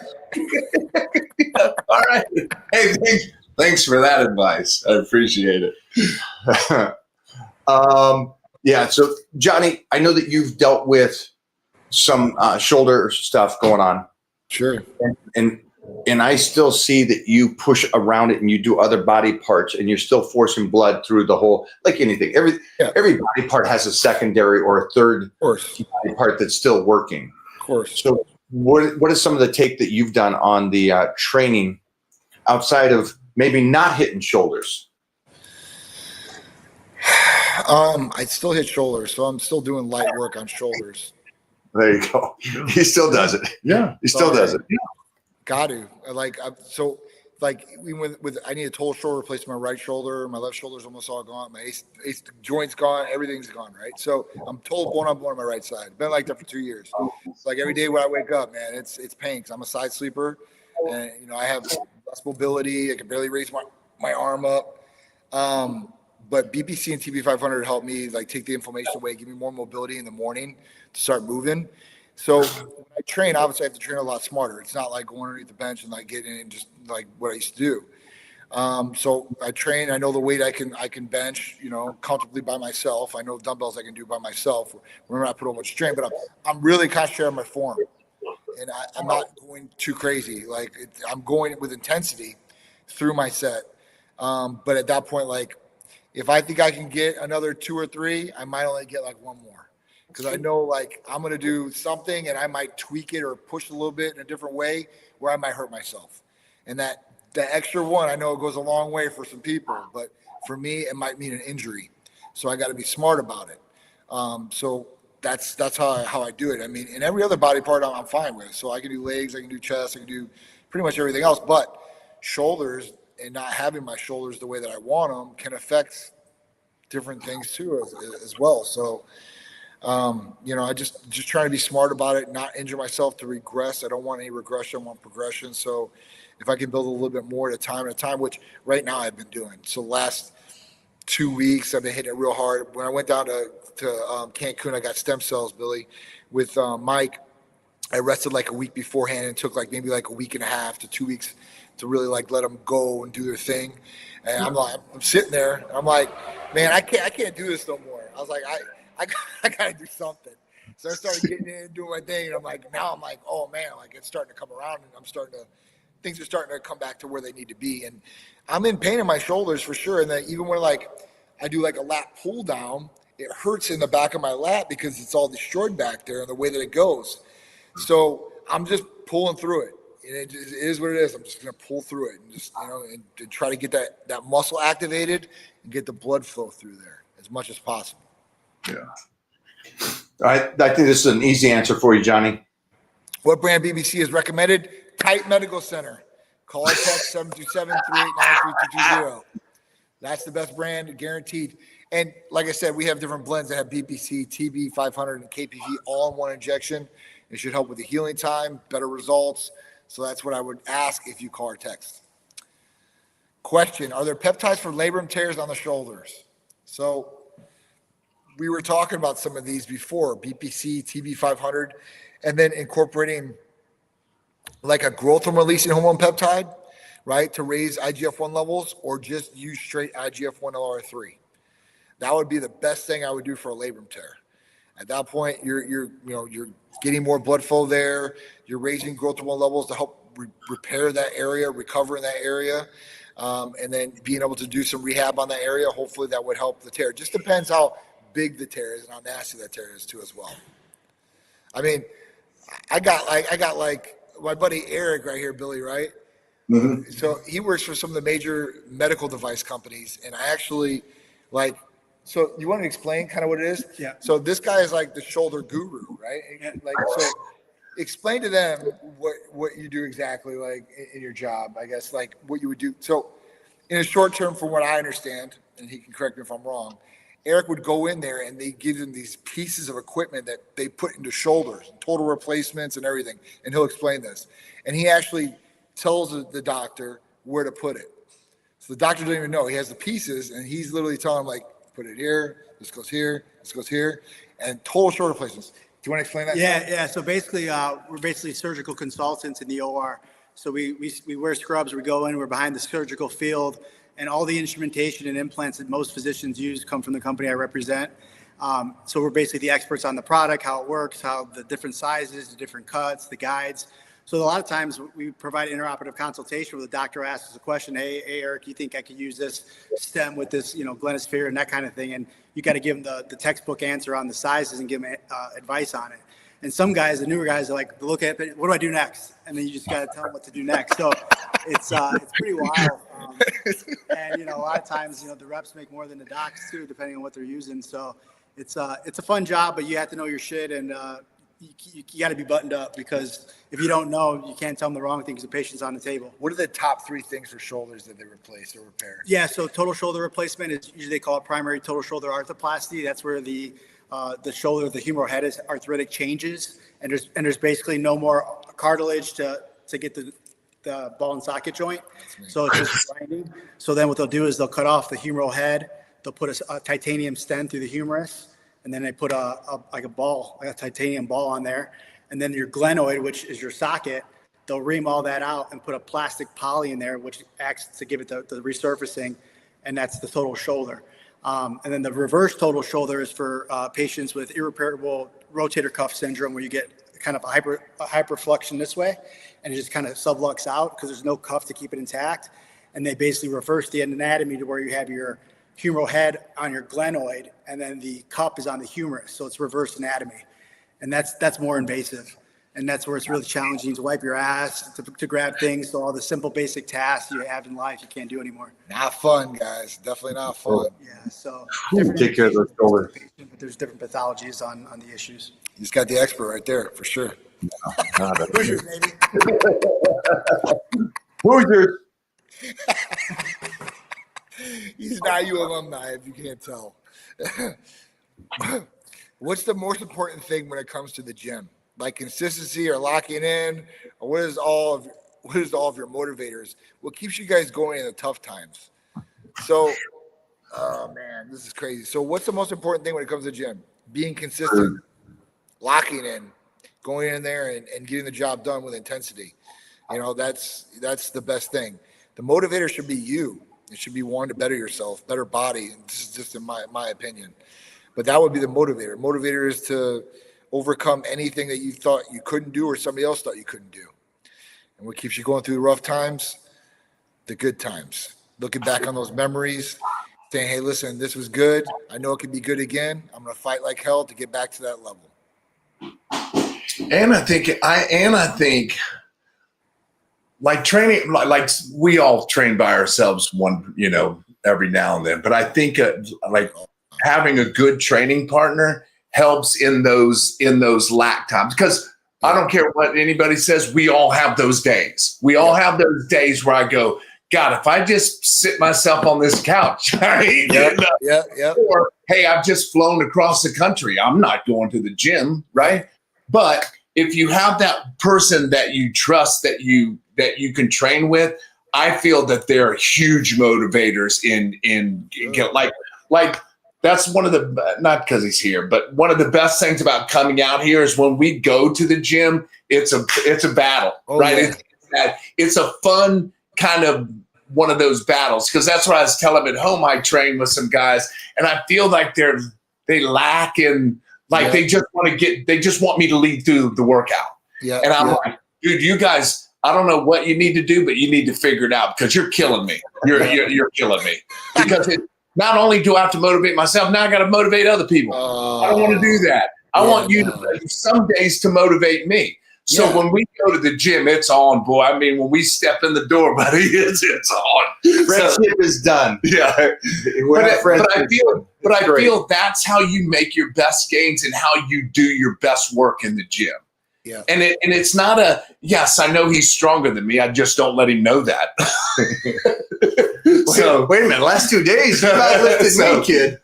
All right. Hey, thanks for that advice. I appreciate it. Yeah. So Johnny, I know that you've dealt with some shoulder stuff going on. Sure. And I still see that you push around it and you do other body parts and you're still forcing blood through the whole, like anything. Every body part has a secondary or a third body part that's still working. Of course. So what is some of the take that you've done on the training outside of maybe not hitting shoulders? I still hit shoulders, so I'm still doing light work on shoulders. There you go. He still does it. Yeah. He still does it. Got to we went with. I need a total shoulder replacement. My right shoulder, my left shoulder's almost all gone. My ace joint's gone. Everything's gone. Right. So I'm total bone on my right side. Been like that for 2 years. It's like every day when I wake up, man, it's pain. Cause I'm a side sleeper, and I have less mobility. I can barely raise my arm up. But BBC and TB500 helped me take the inflammation away, give me more mobility in the morning to start moving. So when I train, obviously I have to train a lot smarter. It's not like going underneath the bench and getting in just like what I used to do. So I train. I know the weight I can bench, comfortably by myself. I know dumbbells I can do by myself. We're not putting much strain, but I'm really concentrating on my form, and I'm not going too crazy. Like I'm going with intensity through my set. But at that point, like if I think I can get another 2 or 3, I might only get like 1 more, because I know like I'm gonna do something and I might tweak it or push a little bit in a different way where I might hurt myself, and that. The extra one, I know it goes a long way for some people, but for me, it might mean an injury. So I got to be smart about it. So that's how I do it. I mean, in every other body part, I'm fine with. So I can do legs, I can do chest, I can do pretty much everything else. But shoulders and not having my shoulders the way that I want them can affect different things too as well. So, I just trying to be smart about it, not injure myself to regress. I don't want any regression, I want progression. So if I can build a little bit more at a time, which right now I've been doing. So last 2 weeks, I've been hitting it real hard. When I went down to Cancun, I got stem cells, Billy, with Mike. I rested like a week beforehand and took like maybe like a week and a half to 2 weeks to really like let them go and do their thing. And I'm sitting there, and I'm like, man, I can't do this no more. I was like, I gotta do something. So I started getting in and doing my thing, and I'm like, oh man, like it's starting to come around, and things are starting to come back to where they need to be. And I'm in pain in my shoulders for sure. And then even when like I do like a lat pull down, it hurts in the back of my lat because it's all destroyed back there and the way that it goes. So I'm just pulling through it. And it is what it is. I'm just going to pull through it and just, and try to get that muscle activated and get the blood flow through there as much as possible. Yeah. I think this is an easy answer for you, Johnny. What brand BBC is recommended? Kite Medical Center. Call or text 727-389-3220. That's the best brand, guaranteed. And like I said, we have different blends that have BBC, TB 500, and KPV all in one injection. It should help with the healing time, better results. So that's what I would ask if you call or text. Question: are there peptides for labrum tears on the shoulders? So we were talking about some of these before, BPC, TB 500, and then incorporating like a growth hormone releasing hormone peptide, right, to raise IGF-1 levels, or just use straight IGF-1 LR3. That would be the best thing I would do for a labrum tear. At that point, you're getting more blood flow there. You're raising growth hormone levels to help repair that area, recover in that area, and then being able to do some rehab on that area. Hopefully, that would help the tear. It just depends how big the tear is and how nasty that tear is too, as well. I mean, I got like my buddy Eric right here, Billy, right? Mm-hmm. So he works for some of the major medical device companies, and I actually like. So you want to explain kind of what it is? Yeah. So this guy is like the shoulder guru, right? Like, so explain to them what you do exactly, like in your job, I guess, like what you would do. So in a short term, from what I understand, and he can correct me if I'm wrong, Eric would go in there and they give him these pieces of equipment that they put into shoulders, total replacements and everything. And he'll explain this. And he actually tells the doctor where to put it. So the doctor doesn't even know. He has the pieces, and he's literally telling him, like, put it here, this goes here, and total shoulder replacements. Do you want to explain that? Yeah. So basically, we're basically surgical consultants in the OR. So we wear scrubs. We go in. We're behind the surgical field, and all the instrumentation and implants that most physicians use come from the company I represent. So we're basically the experts on the product, how it works, how the different sizes, the different cuts, the guides. So a lot of times we provide interoperative consultation where the doctor asks us a question, hey, Eric, you think I could use this stem with this, Glenosphere and that kind of thing. And you got to give them the textbook answer on the sizes and give them advice on it. And some guys, the newer guys, are like, look at it, what do I do next? And then you just got to tell them what to do next. So it's pretty wild. And, a lot of times, the reps make more than the docs too, depending on what they're using. So it's a fun job, but you have to know your shit, and you got to be buttoned up, because if you don't know, you can't tell them the wrong thing because the patient's on the table. What are the top 3 things for shoulders that they replace or repair? Yeah, so total shoulder replacement is usually they call it primary total shoulder arthroplasty. That's where the shoulder, the humeral head is arthritic changes, and there's basically no more cartilage to get the ball and socket joint. So it's just grinding. So then what they'll do is they'll cut off the humeral head. They'll put a titanium stem through the humerus, and then they put a titanium ball on there. And then your glenoid, which is your socket, they'll ream all that out and put a plastic poly in there, which acts to give it the resurfacing, and that's the total shoulder. And then the reverse total shoulder is for patients with irreparable rotator cuff syndrome, where you get kind of a hyperflexion this way, and it just kind of sublux out because there's no cuff to keep it intact. And they basically reverse the anatomy to where you have your humeral head on your glenoid, and then the cup is on the humerus. So it's reverse anatomy. And that's more invasive. And that's where it's really challenging to wipe your ass, to grab things. So all the simple basic tasks you have in life, you can't do anymore. Not fun, guys. Definitely not fun. Yeah. So Take care of those shoulders. but there's different pathologies on the issues. He's got the expert right there for sure. Hoosiers, maybe. Hoosiers. He's not you alumni, if you can't tell. What's the most important thing when it comes to the gym? Like consistency or locking in, or what is all of your motivators? What keeps you guys going in the tough times? So, oh man, this is crazy. So what's the most important thing when it comes to the gym? Being consistent, locking in, going in there and getting the job done with intensity. You know, that's the best thing. The motivator should be you. It should be wanting to better yourself, better body. This is just in my opinion. But that would be the motivator. Motivator is to overcome anything that you thought you couldn't do or somebody else thought you couldn't do. And what keeps you going through the rough times? The good times. Looking back on those memories, saying, hey, listen, this was good. I know it can be good again. I'm going to fight like hell to get back to that level. And I think like training, like we all train by ourselves every now and then, but I think like having a good training partner helps in those lack times, because I don't care what anybody says. We all have those days. We all have those days where I go, God, if I just sit myself on this couch, right? Yeah. Or, hey, I've just flown across the country. I'm not going to the gym, right? But if you have that person that you trust, that you can train with, I feel that they're huge motivators in like that's one of the, not because he's here, but one of the best things about coming out here is when we go to the gym, it's a battle, right? Yeah. It's a fun kind of one of those battles, because that's what I was telling them at home. I train with some guys, and I feel like they lack in, like they just want me to lead through the workout. Yeah. And I'm like, dude, you guys, I don't know what you need to do, but you need to figure it out, because you're killing me. You're killing me, because not only do I have to motivate myself, now I got to motivate other people. I don't want to do that. I want you to some days to motivate me. So when we go to the gym, it's on, boy. I mean, when we step in the door, buddy, it's on. Friendship is done. Yeah. But I feel that's how you make your best gains and how you do your best work in the gym. Yeah. And it's not yes, I know he's stronger than me. I just don't let him know that. So wait a minute, last 2 days you about lifted me, kid.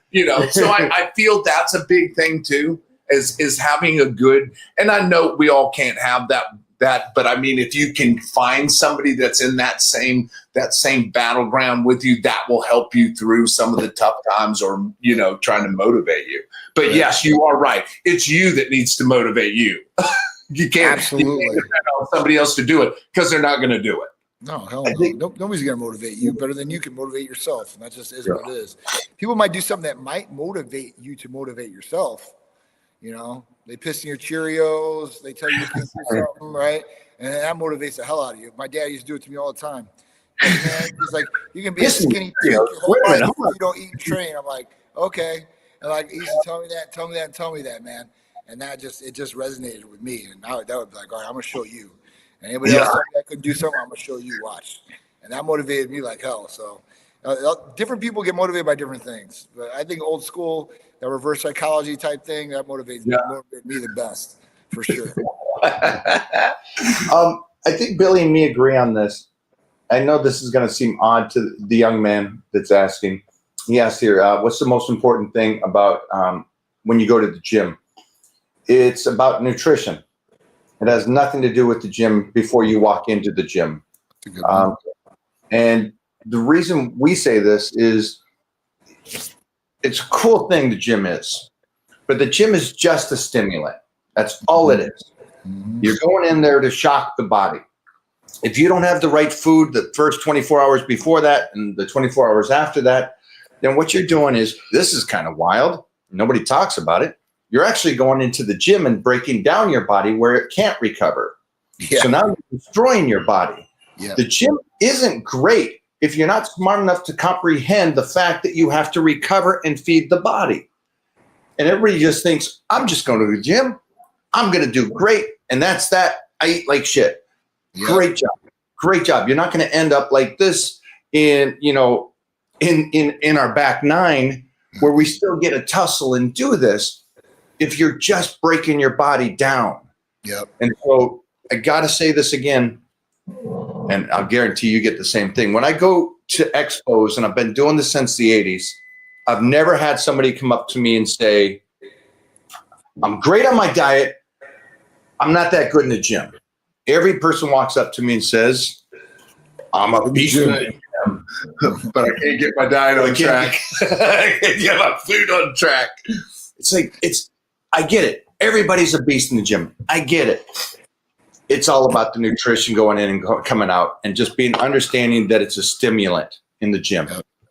So I feel that's a big thing too, is having a good, and I know we all can't have that, but I mean, if you can find somebody that's in that same battleground with you, that will help you through some of the tough times, or trying to motivate you. But yes, you are right. It's you that needs to motivate you. You can't depend on somebody else to do it, because they're not going to do it. No, hell no. Nobody's going to motivate you better than you can motivate yourself. And that just is what it is. People might do something that might motivate you to motivate yourself. They piss in your Cheerios. They tell you to do something, right? And that motivates the hell out of you. My dad used to do it to me all the time. Like, man, he's like, you can be a skinny pig your whole life if you don't eat and train. I'm like, okay. And like, he used to tell me that, man. And it just resonated with me. And that would be like, all right, I'm going to show you. And anybody else that could do something, I'm going to show you, watch. And that motivated me like hell. So different people get motivated by different things. But I think old school, that reverse psychology type thing, that motivates me the best, for sure. I think Billy and me agree on this. I know this is going to seem odd to the young man that's asking. He asked here, what's the most important thing about when you go to the gym? It's about nutrition. It has nothing to do with the gym before you walk into the gym. And the reason we say this is it's a cool thing, the gym is. But the gym is just a stimulant. That's all it is. Mm-hmm. You're going in there to shock the body. If you don't have the right food the first 24 hours before that and the 24 hours after that, then what you're doing is, this is kind of wild. Nobody talks about it. You're actually going into the gym and breaking down your body where it can't recover. Yeah. So now you're destroying your body. Yeah. The gym isn't great if you're not smart enough to comprehend the fact that you have to recover and feed the body. And everybody just thinks, I'm just going to the gym. I'm going to do great. And that's that. I eat like shit. Yeah. Great job. Great job. You're not going to end up like this in our back nine, where we still get a tussle and do this if you're just breaking your body down. Yep. And so I got to say this again, and I'll guarantee you get the same thing. When I go to expos, and I've been doing this since the 80s, I've never had somebody come up to me and say, I'm great on my diet. I'm not that good in the gym. Every person walks up to me and says, I'm a beast in the gym, But I can't get my diet on track. I can't get my food on track. It's like, I get it. Everybody's a beast in the gym. I get it. It's all about the nutrition going in and coming out, and just being understanding that it's a stimulant in the gym.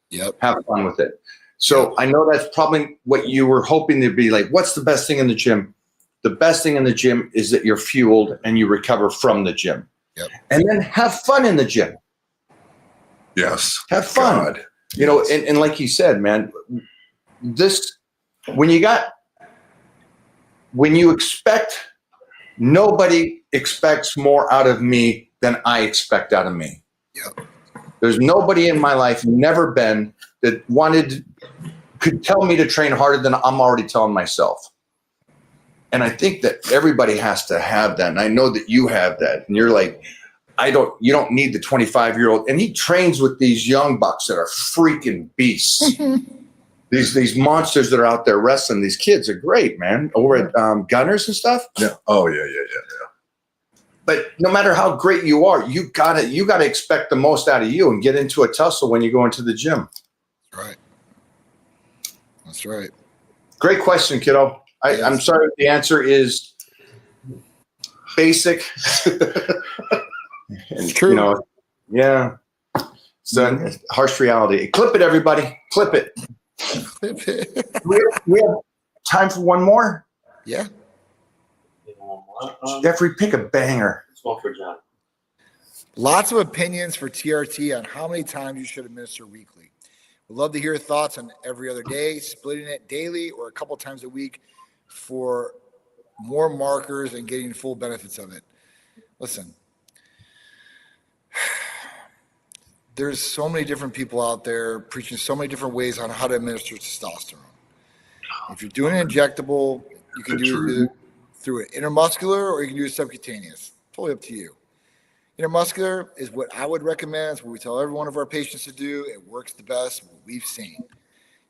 Yep. Have fun with it. So I know that's probably what you were hoping to be like. What's the best thing in the gym? The best thing in the gym is that you're fueled and you recover from the gym. Yep. And then have fun in the gym. Yes. Have fun. God. You know, and like you said, man, when you expect, nobody expects more out of me than I expect out of me. Yep. There's nobody in my life, never been, that could tell me to train harder than I'm already telling myself. And I think that everybody has to have that. And I know that you have that. And you're like, you don't need the 25-year-old. And he trains with these young bucks that are freaking beasts. These monsters that are out there wrestling. These kids are great, man. Over at Gunners and stuff. Yeah. Oh, yeah. But no matter how great you are, you gotta expect the most out of you and get into a tussle when you go into the gym. Right. That's right. Great question, kiddo. I'm sorry if the answer is basic. It's true. You know, yeah. So harsh reality. Clip it, everybody. Clip it. We have time for one more. Yeah. Jeffrey, pick a banger. Small for John. Lots of opinions for TRT on how many times you should administer weekly. We'd love to hear your thoughts on every other day, splitting it daily, or a couple times a week for more markers and getting full benefits of it. Listen, there's so many different people out there preaching so many different ways on how to administer testosterone. If you're doing an injectable, you can do it through an intramuscular, or you can do it subcutaneous. Totally up to you. Intramuscular is what I would recommend. It's what we tell every one of our patients to do. It works the best, what we've seen.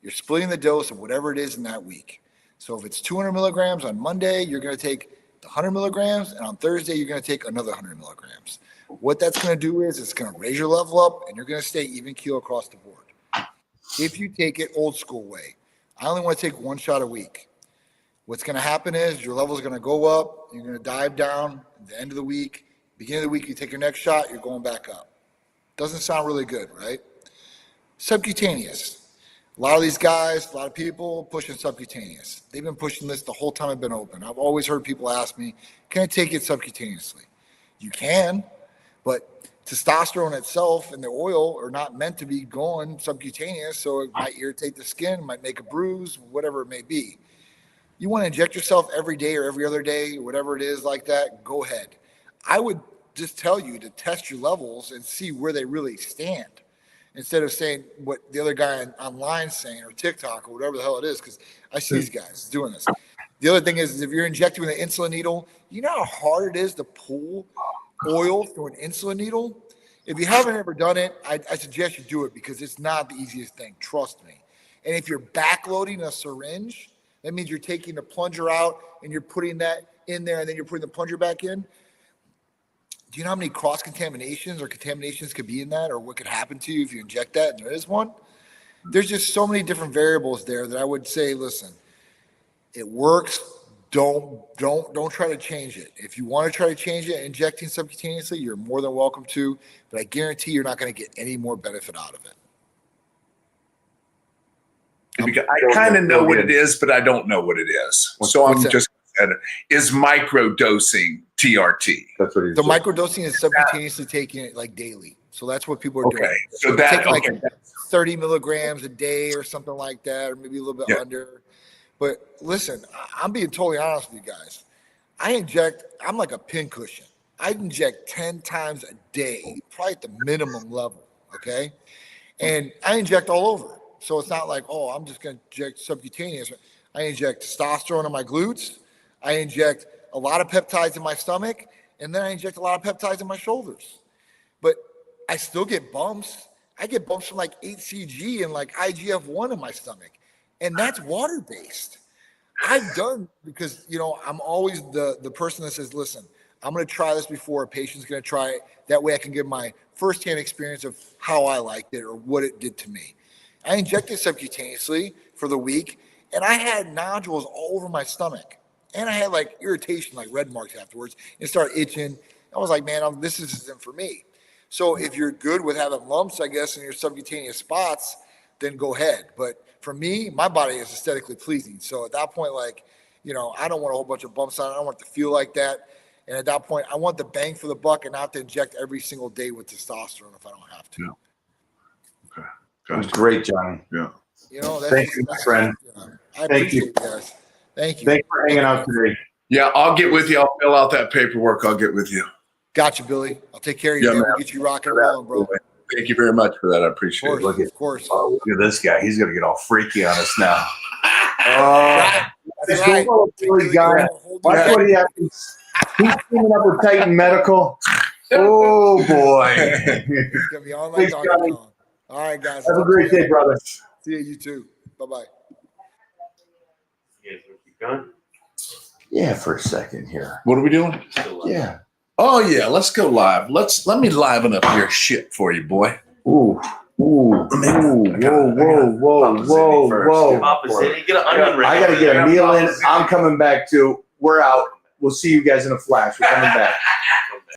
You're splitting the dose of whatever it is in that week. So if it's 200 milligrams on Monday, you're going to take the 100 milligrams, and on Thursday, you're going to take another 100 milligrams. What that's going to do is it's going to raise your level up, and you're going to stay even keel across the board. If you take it old school way, I only want to take one shot a week. What's going to happen is your level is going to go up. You're going to dive down at the end of the week. Beginning of the week, you take your next shot, you're going back up. Doesn't sound really good, right? Subcutaneous. A lot of these guys, a lot of people pushing subcutaneous. They've been pushing this the whole time I've been open. I've always heard people ask me, can I take it subcutaneously? You can, but testosterone itself and the oil are not meant to be going subcutaneous, so it might irritate the skin, might make a bruise, whatever it may be. You want to inject yourself every day or every other day, whatever it is like that, go ahead. I would just tell you to test your levels and see where they really stand, instead of saying what the other guy online saying, or TikTok, or whatever the hell it is, because I see these guys doing this. The other thing is if you're injecting with an insulin needle, you know how hard it is to pull oil through an insulin needle? If you haven't ever done it, I suggest you do it, because it's not the easiest thing. Trust me. And if you're backloading a syringe, that means you're taking the plunger out and you're putting that in there, and then you're putting the plunger back in. Do you know how many cross-contaminations or contaminations could be in that, or what could happen to you if you inject that and there is one? There's just so many different variables there that I would say, listen, it works don't try to change it. If you want to try to change it, injecting subcutaneously, you're more than welcome to, but I guarantee you're not going to get any more benefit out of it. Because I kind of know what it is, but I don't know what it is. So I'm what's that? just is microdosing TRT. That's what he's The saying. microdosing is subcutaneously taking it like daily. So that's what people are Okay, doing. so that Take like okay. 30 milligrams a day or something like that, or maybe a little bit Yeah. under. But listen, I'm being totally honest with you guys. I'm like a pincushion. I inject 10 times a day, probably at the minimum level. Okay. And I inject all over. So it's not like, oh, I'm just going to inject subcutaneous. I inject testosterone in my glutes. I inject a lot of peptides in my stomach. And then I inject a lot of peptides in my shoulders. But I still get bumps. I get bumps from like HCG and like IGF-1 in my stomach. And that's water-based. I've done, because, I'm always the person that says, listen, I'm going to try this before a patient's going to try it. That way I can give my firsthand experience of how I liked it or what it did to me. I injected subcutaneously for the week, and I had nodules all over my stomach. And I had like irritation, like red marks afterwards, and it started itching. I was like, man, this isn't for me. So if you're good with having lumps, I guess, in your subcutaneous spots, then go ahead. But for me, my body is aesthetically pleasing. So at that point, like, I don't want a whole bunch of bumps on it. I don't want it to feel like that. And at that point, I want the bang for the buck and not to inject every single day with testosterone if I don't have to. Yeah. Okay. It was Gotcha. great, Johnny. Yeah. That's Thank you, my friend. I Thank you. appreciate it, guys. Thank you. Thanks for hanging out today. Yeah, I'll get with you. I'll fill out that paperwork. I'll get with you. Gotcha, Billy. I'll take care of you. Yeah, man. man. We'll get you rocking and rolling, bro. Thank you very much for that. I Of appreciate course, it. Look at- of course. Oh, look at this guy. He's going to get all freaky on us now. Right. That's right. Billy guy. Hold Watch on. what he happens. He's teaming up with Titan Medical. Oh, boy. He's gonna be on like Thanks, Donkey Johnny. Kong. All right, guys. Have a great day, brother. See you too. Bye-bye. Yeah, for a second here. What are we doing? Yeah. Oh yeah, let's go live. Let me liven up your shit for you, boy. Ooh. Whoa, whoa. Papa City, get an onion ring. I got to get a meal in. I'm coming back too. We're out. We'll see you guys in a flash. We're coming back.